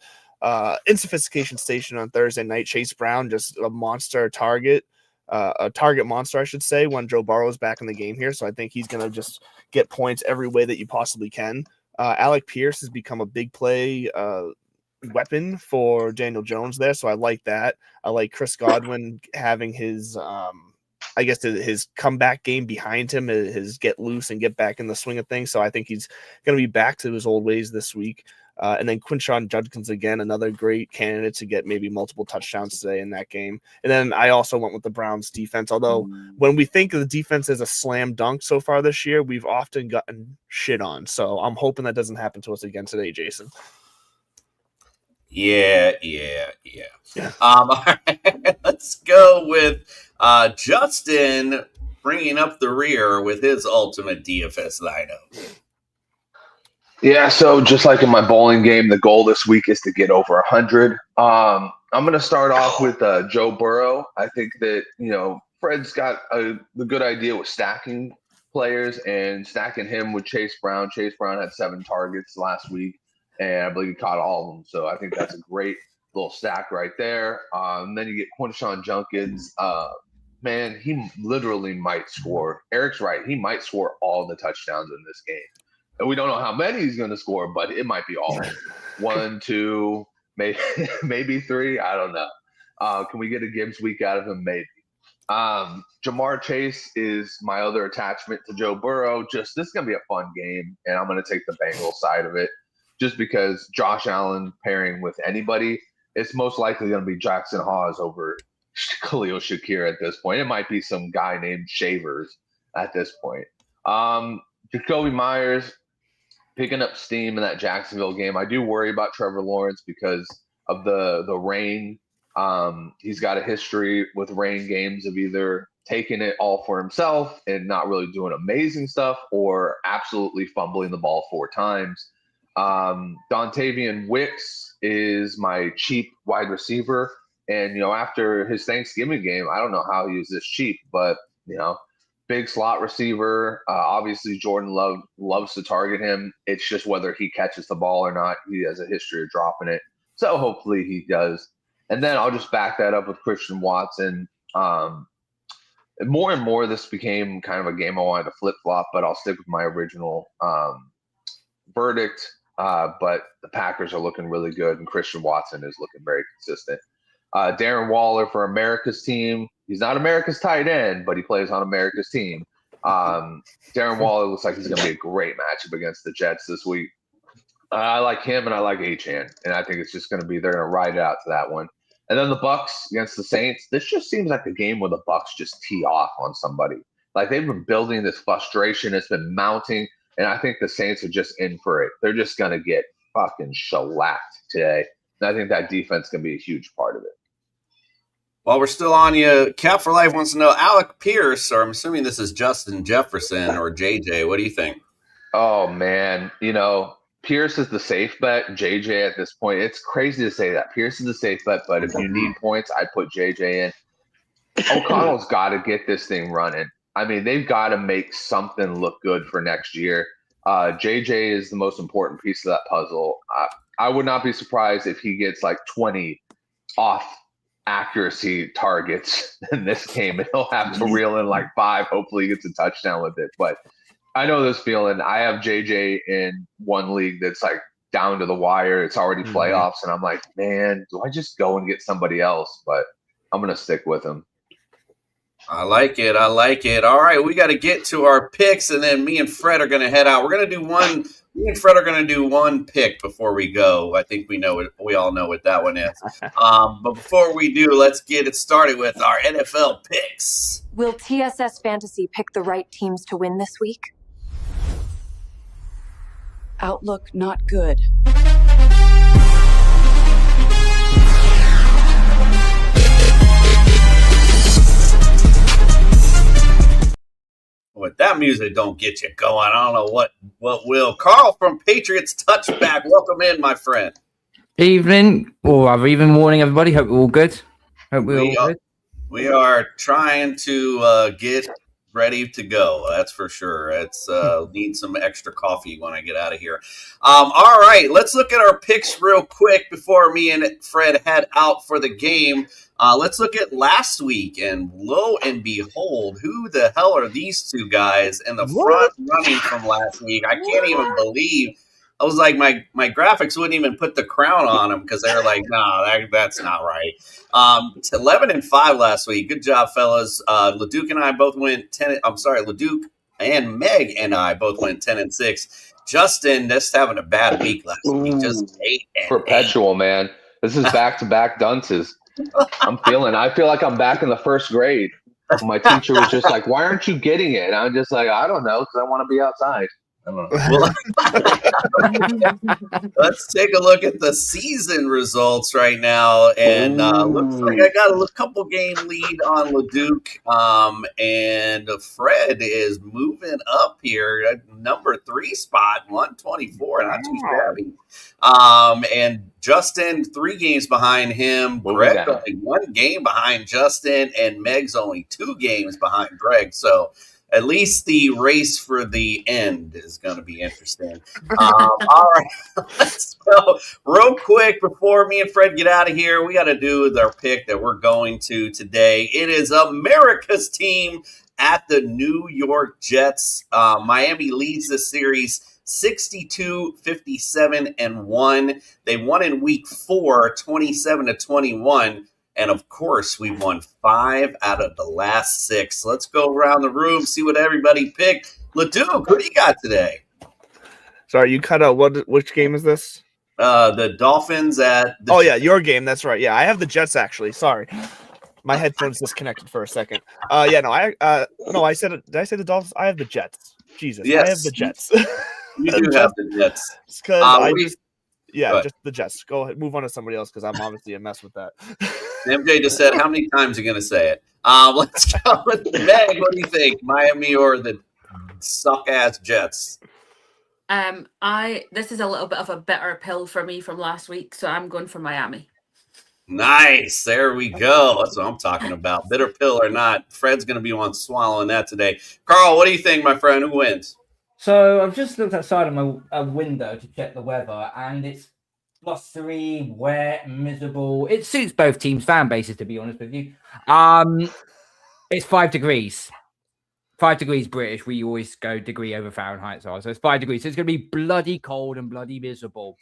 in Sophistication Station on Thursday night, Chase Brown, just a monster target. A target monster, I should say, when Joe Burrow is back in the game here. So I think he's going to just get points every way that you possibly can. Alec Pierce has become a big play weapon for Daniel Jones there, so I like that. I like Chris Godwin having his his comeback game behind him, his get loose and get back in the swing of things. So I think he's going to be back to his old ways this week. And then Quinshon Judkins, again, another great candidate to get maybe multiple touchdowns today in that game. And then I also went with the Browns defense, although when we think of the defense as a slam dunk so far this year, we've often gotten shit on. So I'm hoping that doesn't happen to us again today, Jason. Yeah. All right, let's go with Justin bringing up the rear with his ultimate DFS lineup. Yeah, so just like in my bowling game, the goal this week is to get over 100. I'm going to start off with Joe Burrow. I think that, Fred's got the good idea with stacking players and stacking him with Chase Brown. Chase Brown had 7 targets last week, and I believe he caught all of them. So I think that's a great little stack right there. Then you get Quinshon Judkins. Man, he literally might score. Eric's right. He might score all the touchdowns in this game. And we don't know how many he's going to score, but it might be all 1, 2, maybe 3. I don't know. Can we get a Gibbs week out of him? Maybe. Jamar Chase is my other attachment to Joe Burrow. This is going to be a fun game, and I'm going to take the Bengals side of it just because Josh Allen pairing with anybody, it's most likely going to be Jackson Hawes over Khalil Shakir at this point. It might be some guy named Shavers at this point. Jacoby Myers picking up steam in that Jacksonville game. I do worry about Trevor Lawrence because of the rain. He's got a history with rain games of either taking it all for himself and not really doing amazing stuff or absolutely fumbling the ball 4 times. Dontavian Wicks is my cheap wide receiver. And, after his Thanksgiving game, I don't know how he was this cheap, but, big slot receiver. Obviously, Jordan Love loves to target him. It's just whether he catches the ball or not. He has a history of dropping it. So hopefully he does. And then I'll just back that up with Christian Watson. More and more, this became kind of a game I wanted to flip-flop, but I'll stick with my original verdict. But the Packers are looking really good, and Christian Watson is looking very consistent. Darren Waller for America's team. He's not America's tight end, but he plays on America's team. Darren Waller looks like he's going to be a great matchup against the Jets this week. I like him, and I like Achane, and I think it's just going to be they're going to ride it out to that one. And then the Bucks against the Saints. This just seems like a game where the Bucks just tee off on somebody. Like they've been building this frustration. It's been mounting, and I think the Saints are just in for it. They're just going to get fucking shellacked today, and I think that defense is going to be a huge part of it. While we're still on you, Cap for Life wants to know, Alec Pierce, or I'm assuming this is Justin Jefferson or JJ. What do you think? Oh, man. Pierce is the safe bet. JJ at this point, it's crazy to say that. Pierce is the safe bet, but if you need points, I'd put JJ in. O'Connell's got to get this thing running. I mean, they've got to make something look good for next year. JJ is the most important piece of that puzzle. I would not be surprised if he gets like 20 off accuracy targets in this game, and he'll have to reel in like 5. Hopefully he gets a touchdown with it. But I know this feeling. I have JJ in one league that's like down to the wire. It's already playoffs, and I'm like, man, do I just go and get somebody else? But I'm going to stick with him. I like it. All right, we got to get to our picks, and then me and Fred are going to head out. We're going to do one. Me and Fred are going to do one pick before we go. I think we know it. We all know what that one is. But before we do, let's get it started with our NFL picks. Will TSS Fantasy pick the right teams to win this week? Outlook not good. With that music don't get you going, I don't know what will. Carl from Patriots Touchback, welcome in, my friend. Evening, or rather even morning, everybody. Hope we're all good. Hope we're all good. We are trying to get ready to go. That's for sure. It's need some extra coffee when I get out of here. All right, let's look at our picks real quick before me and Fred head out for the game. Let's look at last week, and lo and behold, who the hell are these two guys in the front running from last week? I can't even believe I was like, my graphics wouldn't even put the crown on them because they were like, no, that's not right. 11-5 last week. Good job, fellas. Leduc and I both went 10. I'm sorry, Leduc and Meg and I both went 10-6. Justin just having a bad week last week. Just 8-8. Perpetual, man. This is back-to-back dunces. I feel like I'm back in the first grade. My teacher was just like, why aren't you getting it? And I'm just like, I don't know, because I want to be outside. I don't know. Let's take a look at the season results right now. And looks like I got a couple game lead on Leduc. And Fred is moving up here at number 3 spot, 124. Not too shabby. And Justin, 3 games behind him. Greg only 1 game behind Justin. And Meg's only 2 games behind Greg. So at least the race for the end is going to be interesting. All right, let's go real quick before me and Fred get out of here. We got to do our pick that we're going to today. It is America's team at the New York Jets. Miami leads the series 62-57-1. They won in week 4, 27-21. And, of course, we won 5 out of the last 6. Let's go around the room, see what everybody picked. Leduc, who do you got today? Sorry, you cut out. Which game is this? The Dolphins at the Jets. Your game. That's right. Yeah, I have the Jets, actually. Sorry. My headphones disconnected for a second. I said it. Did I say the Dolphins? I have the Jets. Jesus. Yes. I have the Jets. You do have the Jets. Just the Jets. Go ahead. Move on to somebody else because I'm obviously a mess with that. MJ just said, how many times are you going to say it? Let's go with Meg. What do you think? Miami or the suck-ass Jets? This is a little bit of a bitter pill for me from last week, so I'm going for Miami. Nice. There we go. That's what I'm talking about. Bitter pill or not. Fred's going to be one swallowing that today. Carl, what do you think, my friend? Who wins? So I've just looked outside of my window to check the weather, and it's +3, wet, miserable. It suits both teams' fan bases, to be honest with you. It's 5 degrees. 5 degrees British. We always go degree over Fahrenheit. So it's 5 degrees. So it's going to be bloody cold and bloody miserable.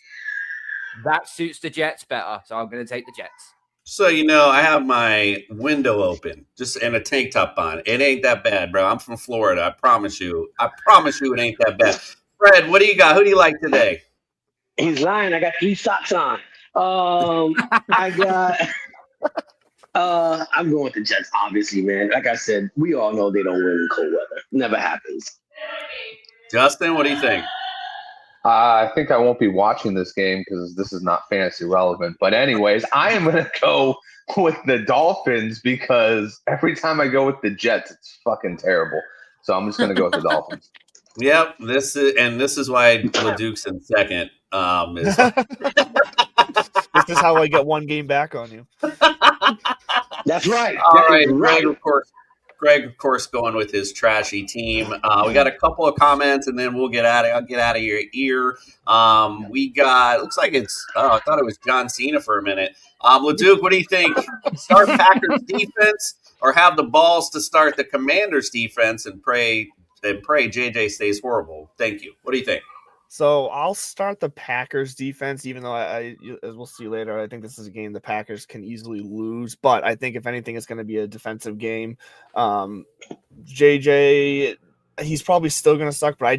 That suits the Jets better. So I'm going to take the Jets. So, I have my window open, just and a tank top on. It ain't that bad, bro. I'm from Florida. I promise you. it ain't that bad. Fred, what do you got? Who do you like today? He's lying. I got 3 socks on. I'm going with the Jets, obviously, man. Like I said, we all know they don't win in cold weather. Never happens. Justin, what do you think? I think I won't be watching this game because this is not fantasy relevant. But anyways, I am going to go with the Dolphins because every time I go with the Jets, it's fucking terrible. So I'm just going to go with the Dolphins. Yep, this is why Leduc's in second. This is how I get 1 game back on you. That's right. All right, Greg, of course, going with his trashy team. We got a couple of comments, and then we'll get out of your ear. We got, looks like it's, I thought it was John Cena for a minute. Leduc, what do you think? Start Packers defense or have the balls to start the Commanders defense and pray JJ stays horrible? Thank you. What do you think? So I'll start the Packers defense, even though I as we'll see later, I think this is a game the Packers can easily lose. But I think if anything, it's going to be a defensive game. JJ, he's probably still going to suck, but I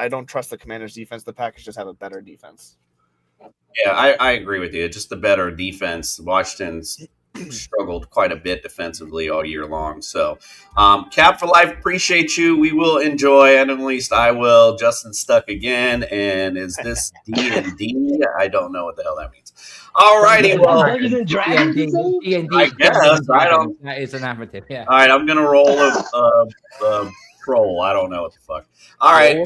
don't trust the Commanders defense. The Packers just have a better defense. Yeah, I agree with you. Just the better defense. Washington's struggled quite a bit defensively all year long. So, Cap for Life, appreciate you. We will enjoy, and at least I will. Justin's stuck again, and is this D&D? I don't know what the hell that means. All righty, well, I guess. I don't. That is a narrative, yeah. All right, I'm going to roll a troll. I don't know what the fuck. All right.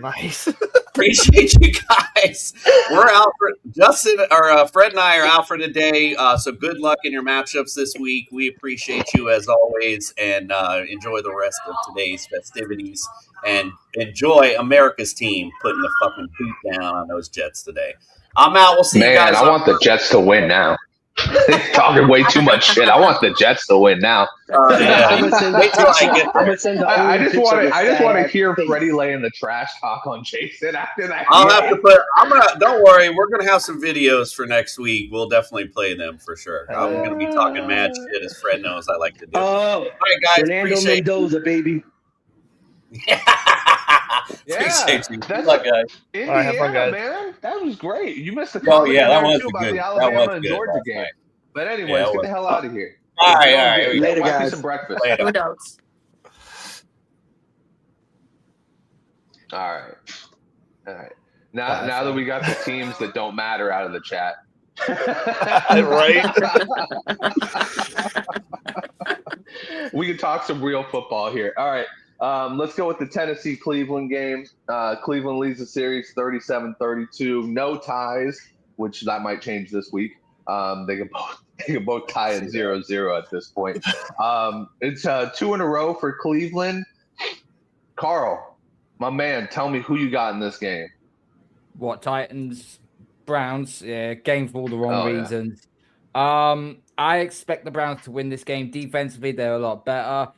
Nice. Appreciate you guys. We're out for Justin or Fred and I are out for today. So good luck in your matchups this week. We appreciate you as always, and enjoy the rest of today's festivities and enjoy America's team putting the fucking boot down on those Jets today. I'm out. We'll see you guys. Man, I want the Jets to win now. Talking way too much shit. I want the Jets to win now. I'm gonna send the I only just picture want of to. the I just want to sad hear face. Freddie laying the trash talk on Jason after that. I'll have to put. Don't worry. We're gonna have some videos for next week. We'll definitely play them for sure. I'm gonna be talking mad shit, as Fred knows I like to do. Oh, all right, guys. Fernando Appreciate Mendoza, baby. Appreciate you. Good That's luck, guys. Indiana, All right, have fun, guys. man. That was great. You missed the Oh, comment yeah, that there, was too, about good. the That Alabama was and good Georgia last game. night. But anyways, Yeah, it get was. the hell out of here. All right, It's all right. good. Later, Wipe me guys. some breakfast. Later. Good dogs. All right. Now that we got the teams that don't matter out of the chat. Right? We can talk some real football here. All right. Let's go with the Tennessee-Cleveland game. Cleveland leads the series 37-32. No ties, which that might change this week. They can both tie at 0-0 at this point. It's 2 in a row for Cleveland. Carl, my man, tell me who you got in this game. What, Titans, Browns? Yeah, game for all the wrong Yeah. reasons. I expect the Browns to win this game. Defensively, they're a lot better.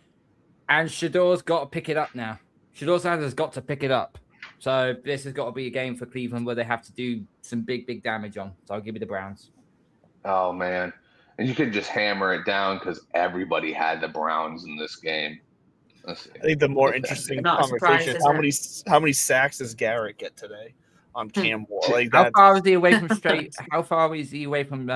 And Shador's got to pick it up now. Shador Sanders has got to pick it up. So this has got to be a game for Cleveland where they have to do some big damage on. So I'll give you the Browns. Oh, man. And you can just hammer it down because everybody had the Browns in this game. Let's see. I think the more interesting Not a surprise, conversation is is it? how many sacks does Garrett get today on Cam Ward? Like How that. far is he away from straight? How far is he away from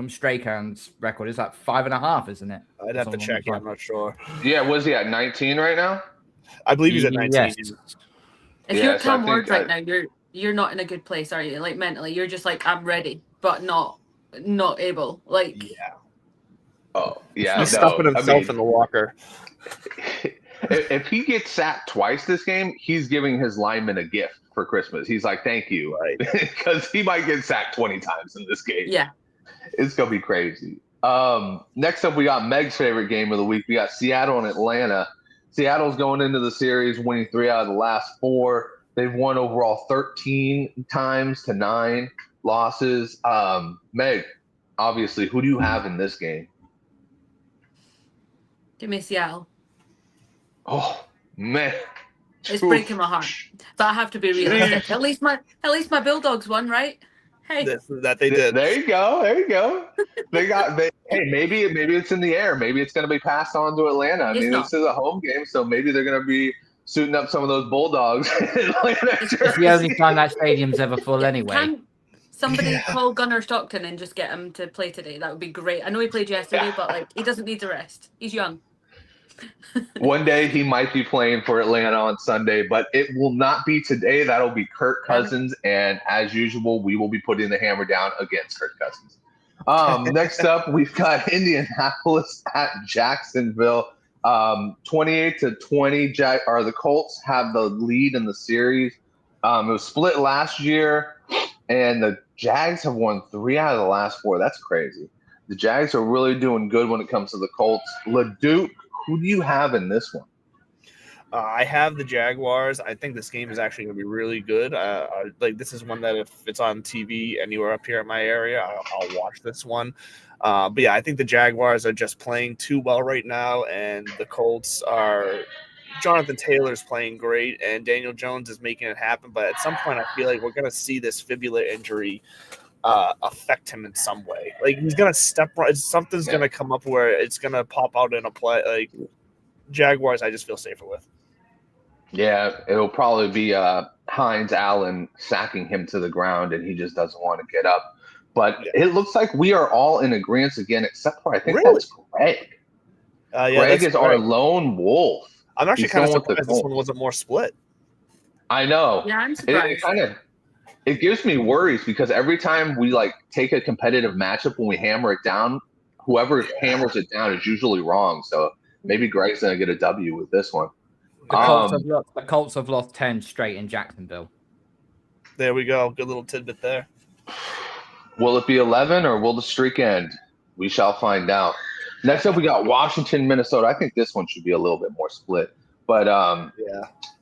Strahan's record? It's like 5.5, isn't it? I'd have to check. I'm not sure. Yeah, was he at 19 right now? I believe he's at 19. Yes. If Yes, you're I Cam think Ward right I- now, you're not in a good place, are you? Like mentally, you're just like, I'm ready, but not able. Like, Oh, yeah. He's no, stuffing I himself mean, in the locker. if he gets sacked twice this game, he's giving his lineman a gift for Christmas. He's like, thank you. Right. Because he might get sacked 20 times in this game. yeah. It's going to be crazy. Next up, we got Meg's favorite game of the week. We got Seattle and Atlanta. Seattle's going into the series winning 3 out of the last 4. They've won overall 13 times to 9 losses. Meg, obviously, who do you have in this game? Give me Seattle. Oh, man. It's breaking my heart, but I have to be realistic. At least my Bulldogs won, right? Hey, That they did. There you go. Hey, maybe it's in the air. Maybe it's going to be passed on to Atlanta. I It's mean, not. this is a home game, so maybe they're going to be suiting up some of those Bulldogs in Atlanta. It's the only time that stadium's ever full anyway. can somebody call Gunnar Stockton and just get him to play today? That would be great. I know he played yesterday, but like he doesn't need to rest. He's young. One day he might be playing for Atlanta on Sunday, but it will not be today. That'll be Kirk Cousins, and as usual, we will be putting the hammer down against Kirk Cousins. Next up, we've got Indianapolis at Jacksonville. 28-20. The Colts have the lead in the series. It was split last year, and the Jags have won 3 out of the last 4. That's crazy. The Jags are really doing good when it comes to the Colts. LeDuc, who do you have in this one? I have the Jaguars. I think this game is actually going to be really good. Like this is one that if it's on TV anywhere up here in my area, I'll watch this one. But yeah, I think the Jaguars are just playing too well right now, and the Colts are. Jonathan Taylor's playing great, and Daniel Jones is making it happen. But at some point, I feel like we're going to see this fibula injury affect him in some way. Like he's going to step right. Something's going to come up where it's going to pop out in a play. Like Jaguars, I just feel safer with. Yeah, it'll probably be Hines Allen sacking him to the ground, and he just doesn't want to get up. But it looks like we are all in agreement again, except for I think that's Greg. Greg is our lone wolf. I'm actually He's kind of going with the surprised this Colts. one wasn't more split. I know. Yeah, I'm It surprised. kind of it gives me worries because every time we like take a competitive matchup when we hammer it down, whoever hammers it down is usually wrong. So maybe Greg's gonna get a W with this one. The Colts have lost 10 straight in Jacksonville. There we go. Good little tidbit there. Will it be 11 or will the streak end? We shall find out. Next up, we got Washington, Minnesota. I think this one should be a little bit more split. But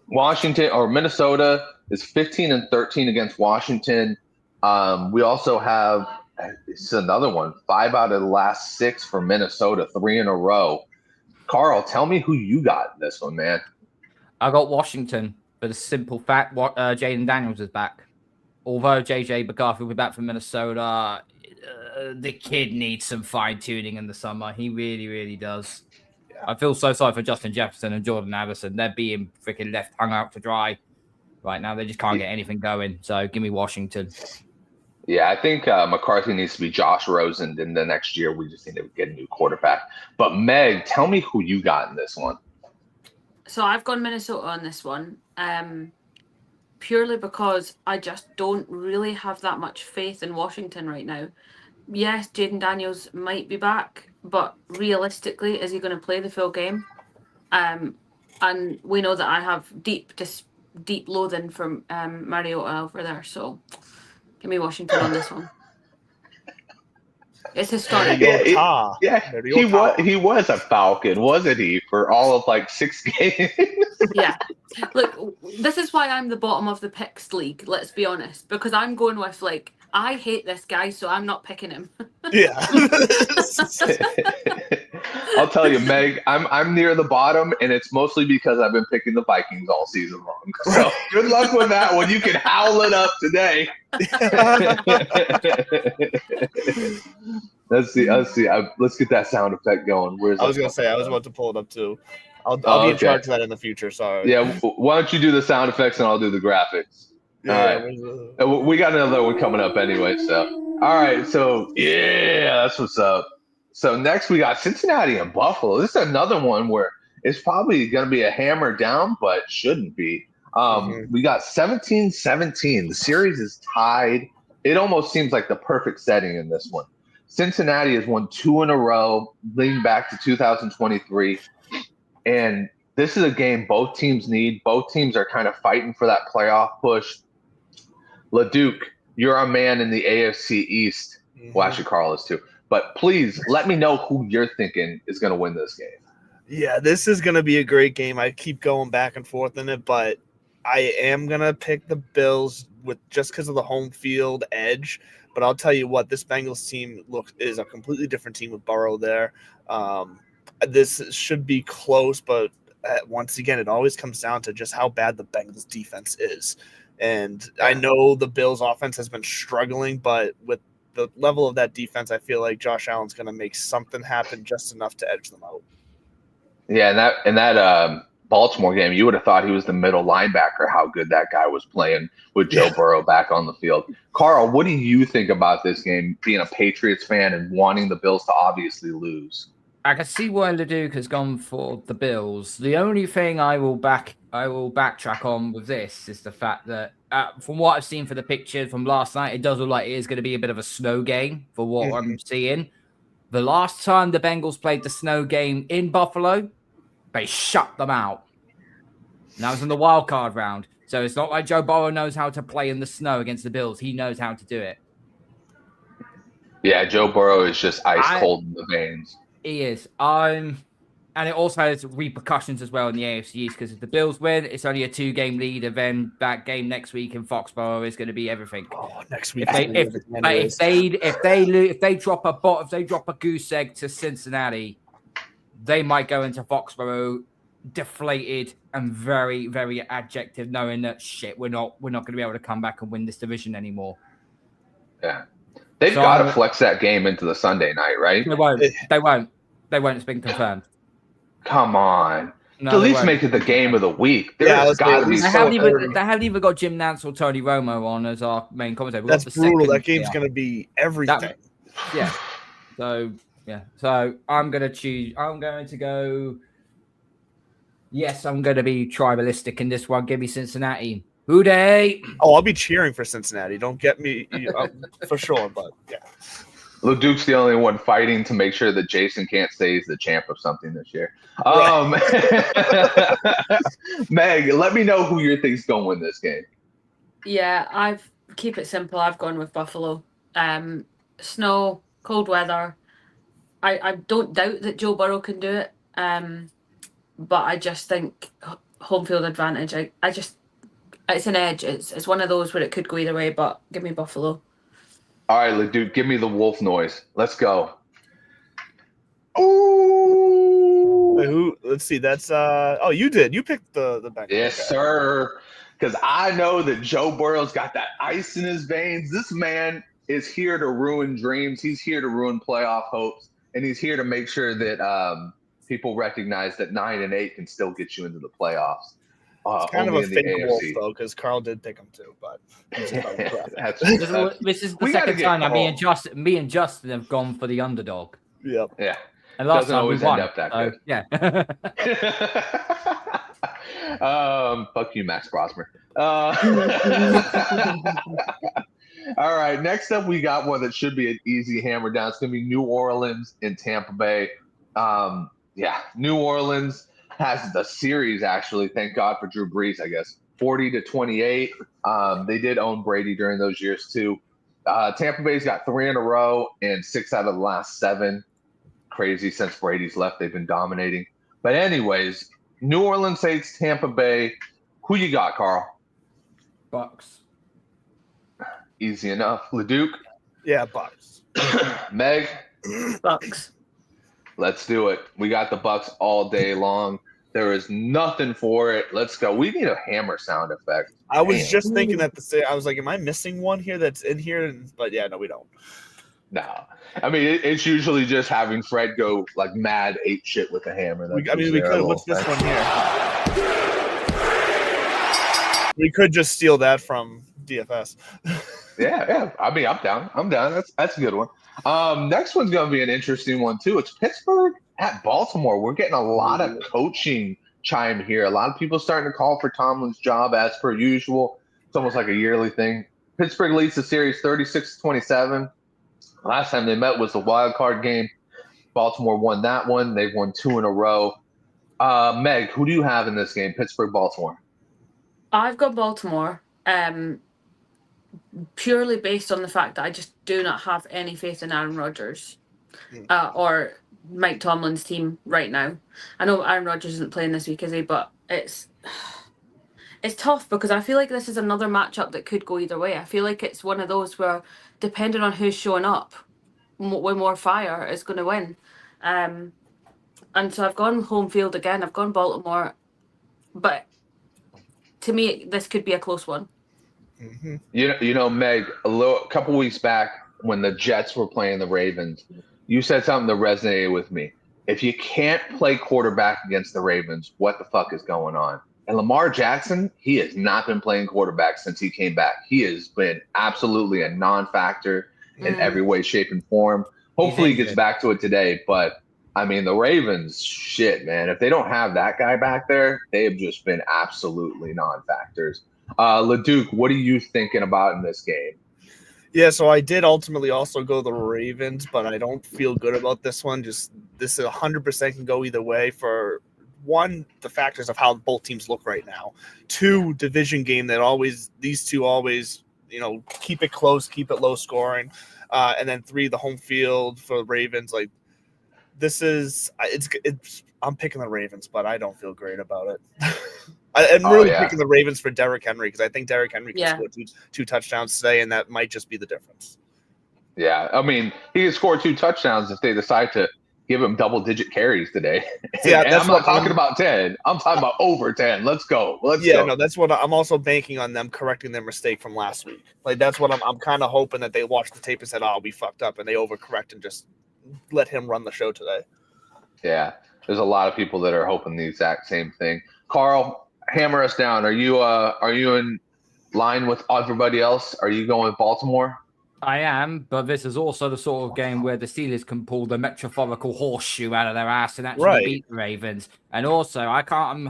Minnesota is 15-13 against Washington. We also have It's another one. 5 out of the last 6 for Minnesota, 3 in a row. Carl, tell me who you got in this one, man. I got Washington for the simple fact Jaden Daniels is back. Although JJ McCarthy will be back from Minnesota, the kid needs some fine-tuning in the summer. He really, really does. I feel so sorry for Justin Jefferson and Jordan Addison. They're being freaking left hung out to dry right now. They just can't get anything going. So give me Washington. Yeah, I think McCarthy needs to be Josh Rosen. In the next year, we just need to get a new quarterback. But Meg, tell me who you got in this one. So I've gone Minnesota on this one, purely because I just don't really have that much faith in Washington right now. Yes, Jaden Daniels might be back, but realistically, is he going to play the full game? And we know that I have deep loathing from Mariota over there, so give me Washington on this one. It's historic. He was a Falcon, wasn't he, for all of like 6 games? Yeah. Look, this is why I'm the bottom of the picks league, let's be honest, because I'm going with like, I hate this guy, so I'm not picking him. Yeah. I'll tell you, Meg, I'm near the bottom, and it's mostly because I've been picking the Vikings all season long. So good luck with that one. You can howl it up today. Let's see. Let's get that sound effect going. I was gonna say I was about to pull it up too. I'll be in charge of that in the future. Sorry. Yeah. Why don't you do the sound effects and I'll do the graphics? Yeah, all right. We got another one coming up anyway. So all right. So yeah, that's what's up. So next we got Cincinnati and Buffalo. This is another one where it's probably going to be a hammer down, but shouldn't be. We got 17-17. The series is tied. It almost seems like the perfect setting in this one. Cincinnati has won 2 in a row, leading back to 2023. And this is a game both teams need. Both teams are kind of fighting for that playoff push. LeDuc, you're a man in the AFC East. Well, actually, Carl is too. But please let me know who you're thinking is going to win this game. Yeah, this is going to be a great game. I keep going back and forth in it, but I am going to pick the Bills just because of the home field edge. But I'll tell you what, this Bengals team is a completely different team with Burrow there. This should be close, but once again, it always comes down to just how bad the Bengals defense is. And I know the Bills offense has been struggling, but with the level of that defense, I feel like Josh Allen's going to make something happen just enough to edge them out. Yeah, and that Baltimore game, you would have thought he was the middle linebacker, how good that guy was playing with Joe Burrow back on the field. Carl, what do you think about this game, being a Patriots fan and wanting the Bills to obviously lose? I can see why LeDuc has gone for the Bills. The only thing I will backtrack on with this is the fact that from what I've seen for the picture from last night, it does look like it is going to be a bit of a snow game for what I'm seeing. The last time the Bengals played the snow game in Buffalo, they shut them out. And that was in the wild card round. So it's not like Joe Burrow knows how to play in the snow against the Bills. He knows how to do it. Yeah, Joe Burrow is just ice cold in the veins. He is. And it also has repercussions as well in the AFC East because if the Bills win, it's only a 2-game lead. And then that game next week in Foxborough is going to be everything. Oh, next week. If they drop a goose egg to Cincinnati, they might go into Foxborough deflated and very, very adjective, knowing that we're not going to be able to come back and win this division anymore. Yeah. They've got to flex that game into the Sunday night, right? They won't. It's been confirmed. Come on. At least make it the game of the week. They haven't even got Jim Nantz or Tony Romo on as our main commentator. That's brutal. That game's going to be everything. So I'm going to go. Yes, I'm going to be tribalistic in this one. Give me Cincinnati. Who dey? Oh, I'll be cheering for Cincinnati. Don't get me for sure, but yeah. LeDuc's the only one fighting to make sure that Jason can't say he's the champ of something this year. Meg, let me know who you think's going to win this game. Yeah, keep it simple. I've gone with Buffalo. Snow, cold weather. I don't doubt that Joe Burrow can do it. But I just think home field advantage. It's an edge. It's one of those where it could go either way, but give me Buffalo. All right, Leduc, give me the wolf noise. Let's go. Ooh. Wait, who? Let's see. That's oh, you did. You picked the Bengals. Yes, Okay. sir. Because I know that Joe Burrow's got that ice in his veins. This man is here to ruin dreams. He's here to ruin playoff hopes, and he's here to make sure that people recognize that 9-8 can still get you into the playoffs. It's kind of only a in the fake wolf AFC. though, because Carl did pick him too. But This is the We gotta second get time that me Carl. and me and Justin have gone for the underdog. Yep. Yeah. And last Doesn't time we always won. end up that So, good. yeah. Fuck you, Max Prosper. All right, next up, we got one that should be an easy hammer down. It's going to be New Orleans and Tampa Bay. New Orleans has the series, actually. Thank God for Drew Brees, I guess. 40-28. They did own Brady during those years, too. Tampa Bay's got 3 in a row and 6 out of the last 7. Crazy, since Brady's left, they've been dominating. But anyways, New Orleans takes Tampa Bay. Who you got, Carl? Bucks. Easy enough. Leduc? Yeah, Bucks. Meg? Bucks. Let's do it. We got the Bucks all day long. There is nothing for it. Let's go. We need a hammer sound effect. I was Damn. just thinking that I was like, am I missing one here that's in here? But yeah, no, we don't. No. I mean, it's usually just having Fred go like mad ape shit with a hammer. We could. What's this one here? We could just steal that from DFS. Yeah. I mean, I'm down. That's a good one. Next one's going to be an interesting one, too. It's Pittsburgh at Baltimore. We're getting a lot of coaching chime here. A lot of people starting to call for Tomlin's job as per usual. It's almost like a yearly thing. Pittsburgh leads the series 36-27. Last time they met was the wild card game. Baltimore won that one. They've won 2 in a row. Meg, who do you have in this game? Pittsburgh, Baltimore. I've got Baltimore, purely based on the fact that I just do not have any faith in Aaron Rodgers or Mike Tomlin's team right now. I know Aaron Rodgers isn't playing this week, is he? But it's tough because I feel like this is another matchup that could go either way. I feel like it's one of those where, depending on who's showing up with more fire, is going to win. And so I've gone home field again. I've gone Baltimore, but to me, this could be a close one. Mm-hmm. You know, Meg, a couple weeks back when the Jets were playing the Ravens, you said something that resonated with me. If you can't play quarterback against the Ravens, what the fuck is going on? And Lamar Jackson, he has not been playing quarterback since he came back. He has been absolutely a non-factor in every way, shape, and form. Hopefully he gets back to it today. But, I mean, the Ravens, shit, man. If they don't have that guy back there, they have just been absolutely non-factors. Leduc, what are you thinking about in this game? Yeah, so I did ultimately also go the Ravens, but I don't feel good about this one. Just this 100% can go either way for one, the factors of how both teams look right now. 2, division game that these two always, keep it close, keep it low scoring. And then 3, the home field for the Ravens. Like this is, I'm picking the Ravens, but I don't feel great about it. I'm really picking the Ravens for Derrick Henry because I think Derrick Henry can score two touchdowns today, and that might just be the difference. Yeah, I mean, he can score 2 touchdowns if they decide to give him double-digit carries today. Yeah, and I'm not talking about 10. I'm talking about over 10. Let's go. Let's go. No, that's what I'm also banking on them correcting their mistake from last week. Like that's what I'm kind of hoping that they watched the tape and said, "Oh, we fucked up," and they overcorrect and just let him run the show today. Yeah, there's a lot of people that are hoping the exact same thing. Carl, hammer us down. Are you in line with everybody else? Are you going with Baltimore? I am, but this is also the sort of game where the Steelers can pull the metaphorical horseshoe out of their ass and actually beat the Ravens. And also, I don't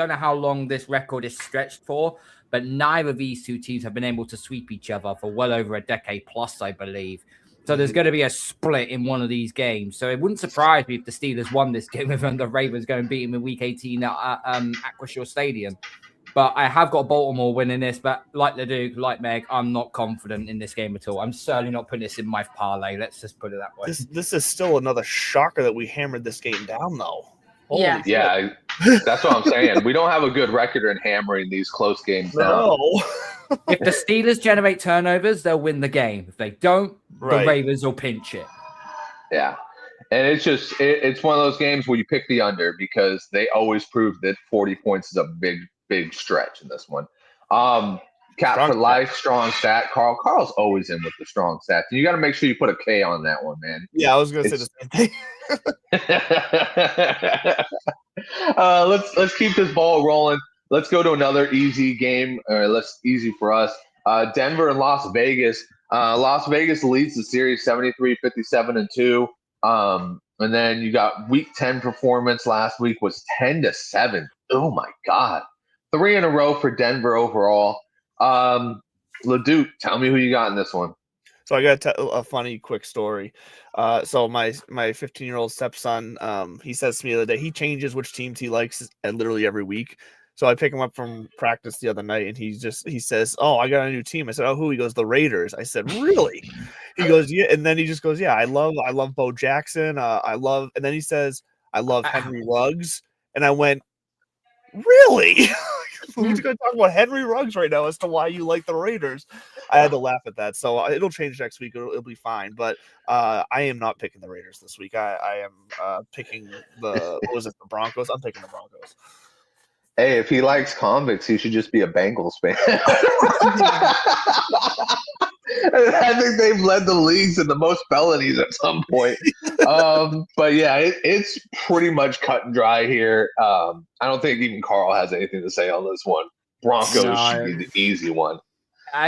know how long this record is stretched for, but neither of these two teams have been able to sweep each other for well over a decade plus, I believe. So there's going to be a split in one of these games. So it wouldn't surprise me if the Steelers won this game and the Ravens go and beat them in Week 18 at Acrisure Stadium. But I have got Baltimore winning this. But like Leduc, like Meg, I'm not confident in this game at all. I'm certainly not putting this in my parlay. Let's just put it that way. This is still another shocker that we hammered this game down, though. Yeah. Yeah, that's what I'm saying. We don't have a good record in hammering these close games down. If the Steelers generate turnovers, they'll win the game. If they don't, Right. the Ravens will pinch it. Yeah. And it's just it's one of those games where you pick the under because they always prove that 40 points is a big stretch in this one. Cap Strong for life, strong stat. Carl's always in with the strong stats. And you got to make sure you put a K on that one, man. Yeah, I was gonna say the same thing. Let's keep this ball rolling. Let's go to another easy game, or easy for us. Denver and Las Vegas. Las Vegas leads the series 73-57-2. And then you got week 10 performance last week was 10-7. Oh my God. 3 in a row for Denver overall. LeDuc, tell me who you got in this one. So I got a funny quick story. So my 15-year-old stepson, he says to me the other day, he changes which teams he likes literally every week. So I pick him up from practice the other night, and he says, "Oh, I got a new team." I said, "Oh, who?" He goes, "The Raiders." I said, "Really?" He goes, "Yeah," and then he just goes, "Yeah, I love Bo Jackson. And then he says, "I love Henry Ruggs," and I went, "Really?" Who's going to talk about Henry Ruggs right now as to why you like the Raiders? I had to laugh at that. So it'll change next week. It'll be fine. But I am not picking the Raiders this week. I am picking the Broncos. I'm picking the Broncos. Hey, if he likes convicts, he should just be a Bengals fan. I think they've led the leagues in the most felonies at some point. But yeah, it's pretty much cut and dry here. I don't think even Carl has anything to say on this one. Broncos should be the easy one.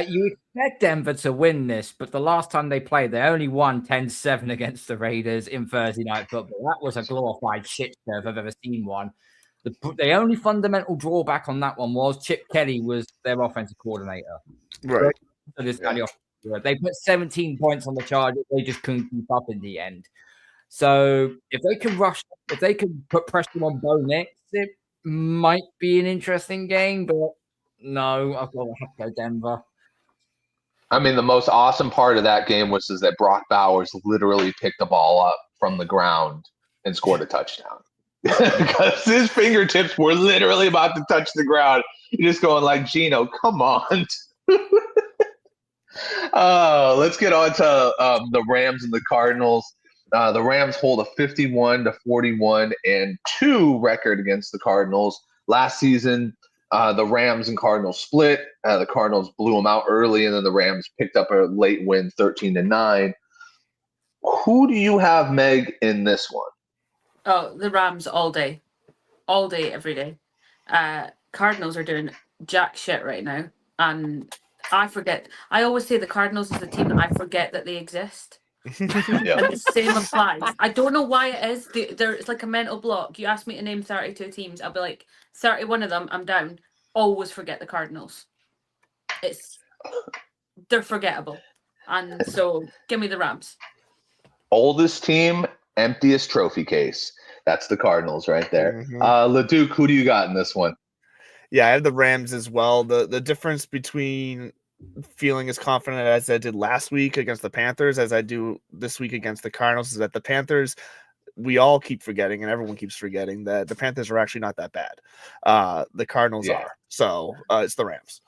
You expect Denver to win this, but the last time they played, they only won 10-7 against the Raiders in Thursday Night Football. That was a glorified shit show if I've ever seen one. The only fundamental drawback on that one was Chip Kelly was their offensive coordinator. Right. They put 17 points on the Chargers. They just couldn't keep up in the end. So if they can put pressure on Bo Nix, it might be an interesting game. But no, I've got to have to go Denver. I mean, the most awesome part of that game was that Brock Bowers literally picked the ball up from the ground and scored a touchdown. Because his fingertips were literally about to touch the ground. You're just going like, Gino, come on. Let's get on to the Rams and the Cardinals. The Rams hold a 51-41-2 record against the Cardinals. Last season, the Rams and Cardinals split. The Cardinals blew them out early, and then the Rams picked up a late win, 13-9. Who do you have, Meg, in this one? Oh, the Rams all day, every day. Cardinals are doing jack shit right now, and I forget. I always say the Cardinals is a team that I forget that they exist. Yeah. And the same applies. I don't know why it is. It's like a mental block. You ask me to name 32 teams, I'll be like, 31 of them, I'm down. Always forget the Cardinals. They're forgettable. And so give me the Rams. Oldest team, emptiest trophy case. That's the Cardinals right there. LeDuc, who do you got in this one? Yeah, I have the Rams as well. The difference between feeling as confident as I did last week against the Panthers as I do this week against the Cardinals is that the Panthers, we all keep forgetting, and everyone keeps forgetting that the Panthers are actually not that bad. The Cardinals are. So it's the Rams.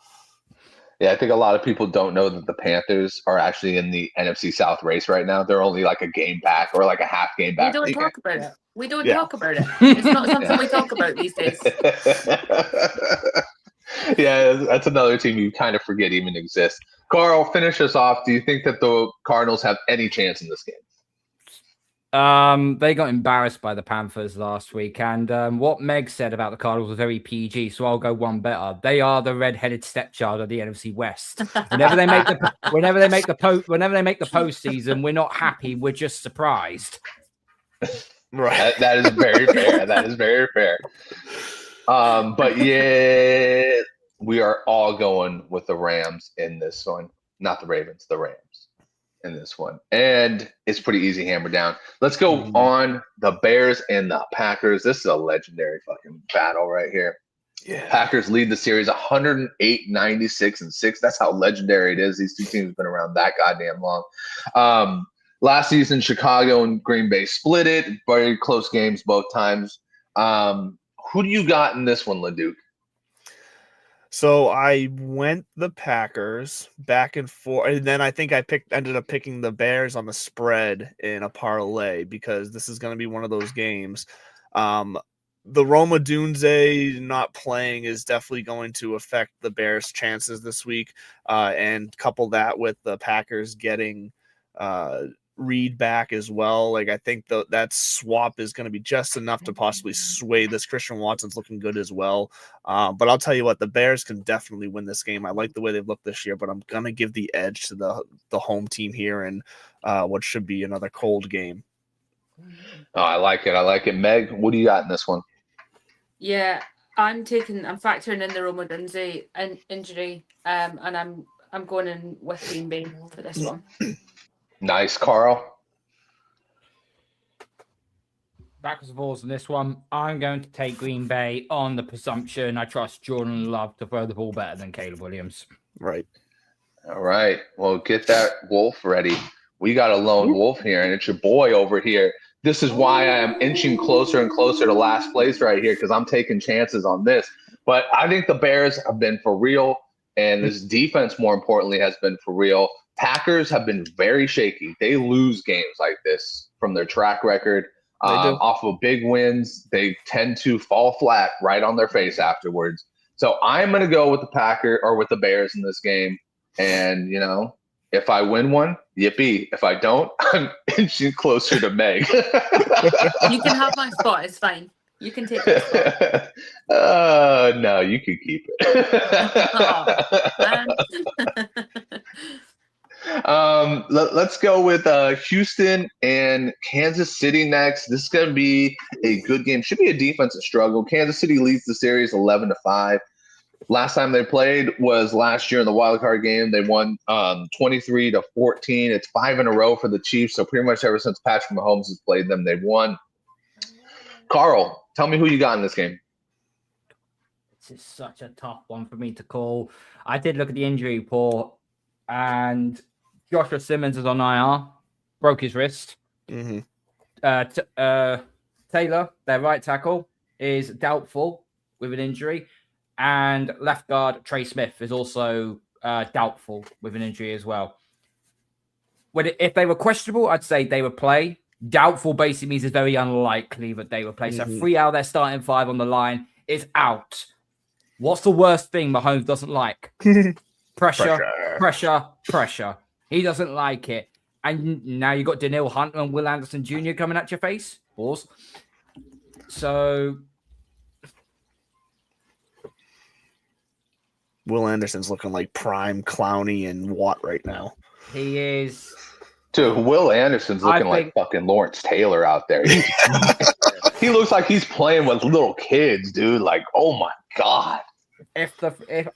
Yeah, I think a lot of people don't know that the Panthers are actually in the NFC South race right now. They're only like a game back or like a half game back. We don't talk about it. We don't talk about it. It's not something we talk about these days. Yeah, that's another team you kind of forget even exists. Carl, finish us off. Do you think that the Cardinals have any chance in this game? They got embarrassed by the Panthers last week, and what Meg said about the Cardinals was very PG. So I'll go one better. They are the red-headed stepchild of the NFC West. Whenever they make the postseason, we're not happy. We're just surprised. Right. That is very fair. That is very fair. But yeah, we are all going with the Rams in this one. Not the Ravens, the Rams in this one. And it's pretty easy hammer down. Let's go on the Bears and the Packers. This is a legendary fucking battle right here. Yeah. Packers lead the series 108-96-6. That's how legendary it is. These two teams have been around that goddamn long. Last season, Chicago and Green Bay split it. Very close games both times. Who do you got in this one, LeDuc? So I went the Packers back and forth, and then I think I ended up picking the Bears on the spread in a parlay because this is going to be one of those games. The Roma Dunze not playing is definitely going to affect the Bears' chances this week, and couple that with the Packers getting Reed back as well. Like, I think that swap is going to be just enough to possibly sway this. Christian Watson's looking good as well. But I'll tell you what, the Bears can definitely win this game. I like the way they've looked this year, but I'm going to give the edge to the home team here in what should be another cold game. Oh, I like it. Meg, what do you got in this one? Yeah, I'm factoring in the Roma Dunze injury, and I'm going in with Green Bay for this one. Nice, Carl. Backwards and forwards in this one. I'm going to take Green Bay on the presumption I trust Jordan Love to throw the ball better than Caleb Williams. Right. All right. Well, get that wolf ready. We got a lone wolf here, and it's your boy over here. This is why I am inching closer and closer to last place right here, because I'm taking chances on this. But I think the Bears have been for real, and this defense, more importantly, has been for real. Packers have been very shaky. They lose games like this from their track record. Off of big wins, they tend to fall flat right on their face afterwards. So I'm going to go with the Bears in this game. And, if I win one, yippee. If I don't, I'm inching closer to Meg. You can have my spot. It's fine. You can take my spot. No, you can keep it. Let's go with Houston and Kansas City next. This is going to be a good game. Should be a defensive struggle. Kansas City leads the series 11-5. Last time they played was last year in the wild card game. They won 23-14. It's 5 in a row for the Chiefs. So pretty much ever since Patrick Mahomes has played them, they've won. Carl, tell me who you got in this game. This is such a tough one for me to call. I did look at the injury report, and Joshua Simmons is on IR, broke his wrist. Mm-hmm. Taylor, their right tackle, is doubtful with an injury. And left guard Trey Smith is also doubtful with an injury as well. If they were questionable, I'd say they would play. Doubtful basically means it's very unlikely that they would play. So 3 out of their starting 5 on the line is out. What's the worst thing Mahomes doesn't like? Pressure. He doesn't like it. And now you've got Danielle Hunter and Will Anderson Jr. coming at your face. Pause. So Will Anderson's looking like prime Clowney and Watt right now. He is. Dude, Will Anderson's looking like fucking Lawrence Taylor out there. He looks like he's playing with little kids, dude. Like, oh my God. If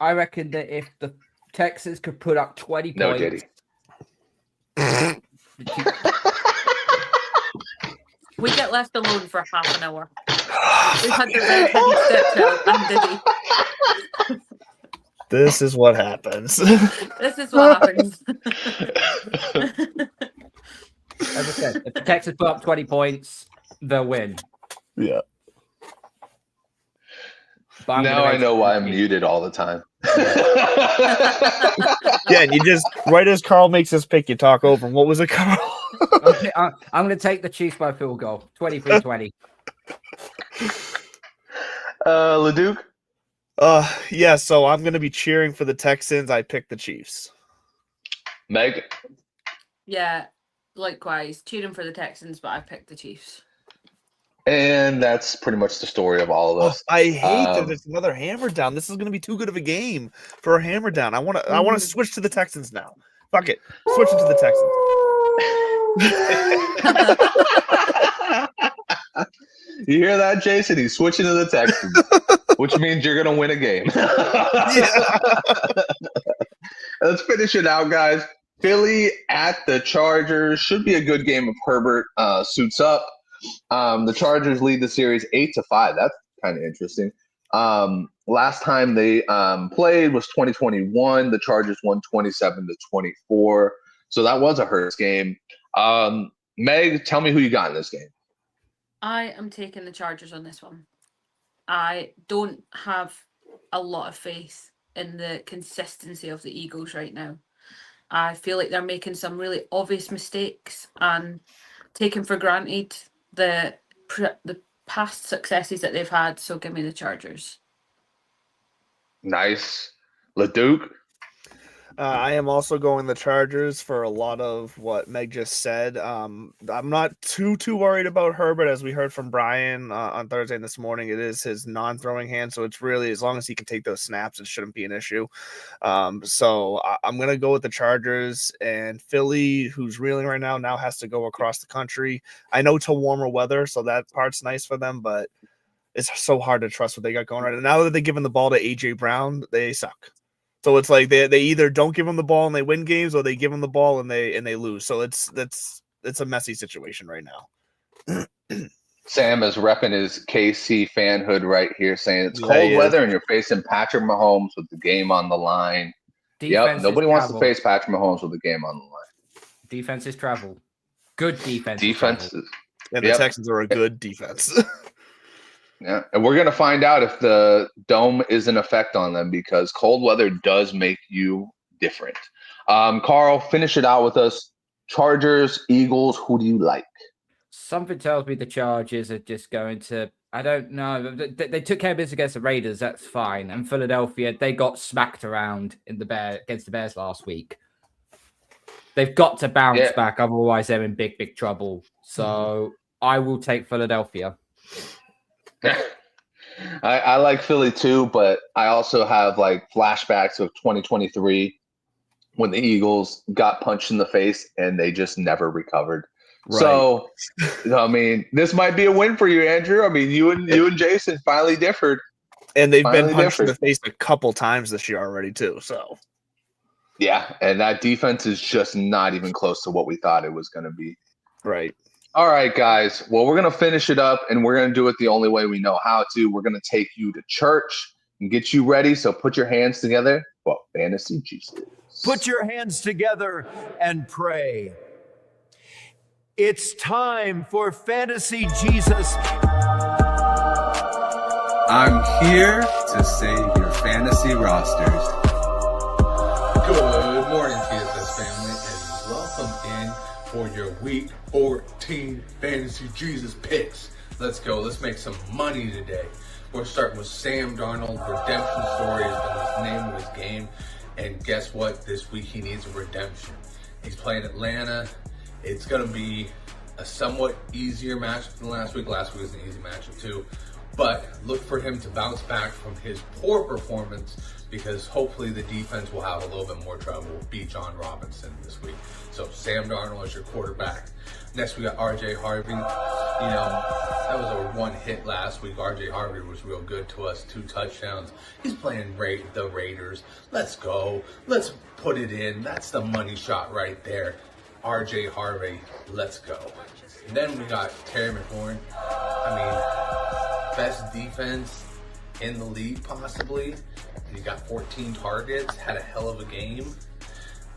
I reckon that if the Texans could put up 20 no, points. Diddy. We get left alone for half an hour. We've had the red-headed stepchild and Diddy. This is what happens. This is what happens. As I said, if the Texans put up 20 points, they'll win. Yeah. Now I know why I'm muted all the time. Yeah, and you just, right as Carl makes his pick, you talk over him. What was it, Carl? I'm going to take the Chiefs by field goal, 23-20. LeDuc? Yeah, so I'm going to be cheering for the Texans. I picked the Chiefs. Meg? Yeah, likewise. Cheering for the Texans, but I picked the Chiefs. And that's pretty much the story of all of us. I hate that there's another hammer down. This is going to be too good of a game for a hammer down. I want to switch to the Texans now. Fuck it. Switch it to the Texans. You hear that, Jason? He's switching to the Texans, which means you're going to win a game. Let's finish it out, guys. Philly at the Chargers. Should be a good game if Herbert suits up. The Chargers lead the series 8-5. That's kind of interesting. Last time they played was 2021. The Chargers won 27-24. So that was a Hurts game. Meg, tell me who you got in this game. I am taking the Chargers on this one. I don't have a lot of faith in the consistency of the Eagles right now. I feel like they're making some really obvious mistakes and taking for granted the past successes that they've had. So give me the Chargers. Nice. LeDuc? I am also going the Chargers for a lot of what Meg just said. I'm not too worried about Herbert, as we heard from Brian on Thursday and this morning. It is his non-throwing hand, so it's really, as long as he can take those snaps, it shouldn't be an issue. So I'm going to go with the Chargers, and Philly, who's reeling right now has to go across the country. I know to warmer weather, so that part's nice for them, but it's so hard to trust what they got going right now. Now that they're giving the ball to A.J. Brown, they suck. So it's like they either don't give them the ball and they win games, or they give them the ball and they lose. So it's a messy situation right now. Sam is repping his KC fanhood right here, saying it's cold weather and you're facing Patrick Mahomes with the game on the line. Yep, nobody wants to face Patrick Mahomes with the game on the line. Defense is travel. Good defense. And the Texans are a good defense. Yeah, and we're going to find out if the dome is in effect on them, because cold weather does make you different. Carl, finish it out with us. Chargers, Eagles, who do you like? Something tells me the Chargers are just going to, I don't know. They took care of business against the Raiders, that's fine. And Philadelphia, they got smacked around against the Bears last week. They've got to bounce back, otherwise they're in big trouble. So I will take Philadelphia. I like Philly too, but I also have like flashbacks of 2023 when the Eagles got punched in the face and they just never recovered. Right. So, I mean, this might be a win for you, Andrew. I mean, you and Jason finally differed, and they've been punched in the face a couple times this year already too. So, yeah, and that defense is just not even close to what we thought it was going to be. Right. All right, guys. Well, we're going to finish it up, and we're going to do it the only way we know how to. We're going to take you to church and get you ready. So put your hands together for Fantasy Jesus. Put your hands together and pray. It's time for Fantasy Jesus. I'm here to save your fantasy rosters. Good morning, TSS family, and welcome in for your Week 14 Fantasy Jesus picks. Let's go. Let's make some money today. We're starting with Sam Darnold. Redemption story has been the name of his game. And guess what? This week he needs a redemption. He's playing Atlanta. It's going to be a somewhat easier matchup than last week. Last week was an easy matchup too. But look for him to bounce back from his poor performance, because hopefully the defense will have a little bit more trouble with Bijan Robinson this week. So Sam Darnold is your quarterback. Next we got RJ Harvey. You know, that was a one hit last week. RJ Harvey was real good to us, 2 touchdowns. He's playing the Raiders. Let's go. Let's put it in. That's the money shot right there. RJ Harvey, let's go. And then we got Terry McLaurin. I mean, best defense in the league possibly. And he got 14 targets, had a hell of a game.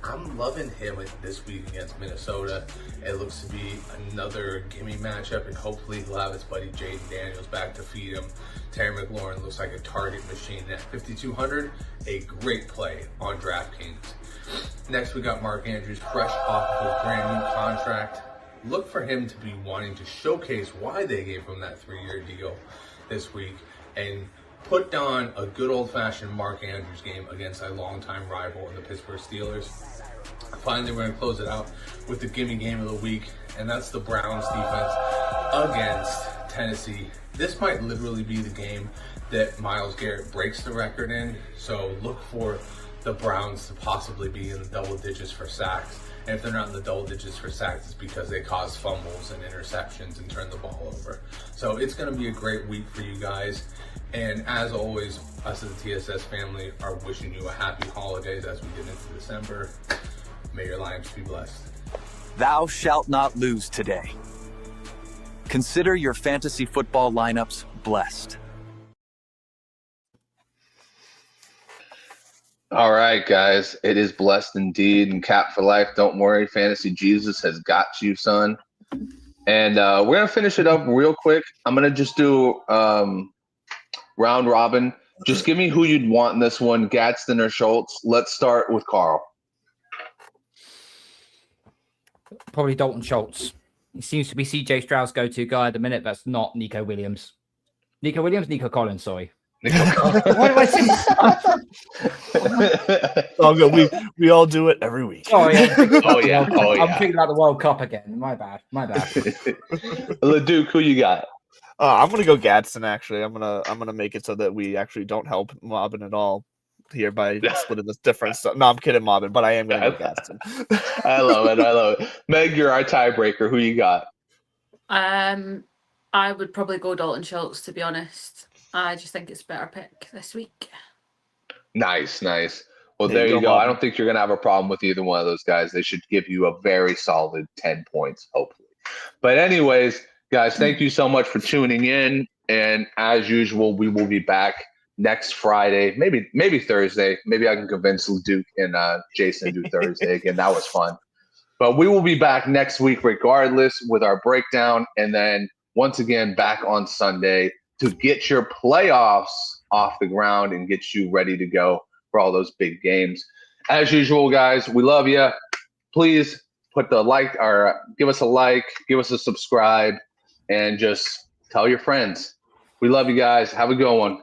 I'm loving him this week against Minnesota. It looks to be another gimme matchup, and hopefully he'll have his buddy Jaden Daniels back to feed him. Terry McLaurin looks like a target machine at 5,200. A great play on DraftKings. Next, we got Mark Andrews, fresh off of his brand new contract. Look for him to be wanting to showcase why they gave him that 3-year deal this week, and put on a good old-fashioned Mark Andrews game against a longtime rival in the Pittsburgh Steelers. Finally, we're going to close it out with the gimme game of the week, and that's the Browns defense against Tennessee. This might literally be the game that Myles Garrett breaks the record in, so look for the Browns to possibly be in the double digits for sacks. And if they're not in the double digits for sacks, it's because they cause fumbles and interceptions and turn the ball over. So it's going to be a great week for you guys. And as always, us as the TSS family are wishing you a happy holidays as we get into December. May your lives be blessed. Thou shalt not lose today. Consider your fantasy football lineups blessed. All right, guys. It is blessed indeed, and cap for life. Don't worry. Fantasy Jesus has got you, son. And we're going to finish it up real quick. I'm going to just do round robin. Just give me who you'd want in this one, Gadsden or Schultz. Let's start with Carl. Probably Dalton Schultz. He seems to be CJ Stroud's go-to guy at the minute. That's not Nico Williams. Nico Collins, sorry. Oh, good. We all do it every week. Oh yeah. I'm thinking about the World Cup again. My bad. LeDuc, who you got? I'm gonna go Gadsden. Actually, I'm gonna make it so that we actually don't help Mobbin at all here by splitting this difference. No, I'm kidding, Mobbin, but I am gonna go Gadsden. I love it. Meg, you're our tiebreaker. Who you got? I would probably go Dalton Schultz, to be honest. I just think it's a better pick this week. Nice. Well, there you go. I don't think you're going to have a problem with either one of those guys. They should give you a very solid 10 points, hopefully. But anyways, guys, thank you so much for tuning in. And as usual, we will be back next Friday, maybe Thursday. Maybe I can convince LeDuc and Jason to do Thursday again. That was fun. But we will be back next week regardless with our breakdown. And then once again, back on Sunday to get your playoffs off the ground and get you ready to go for all those big games. As usual, guys, we love you. Please put the like or give us a like, give us a subscribe, and just tell your friends. We love you guys. Have a good one.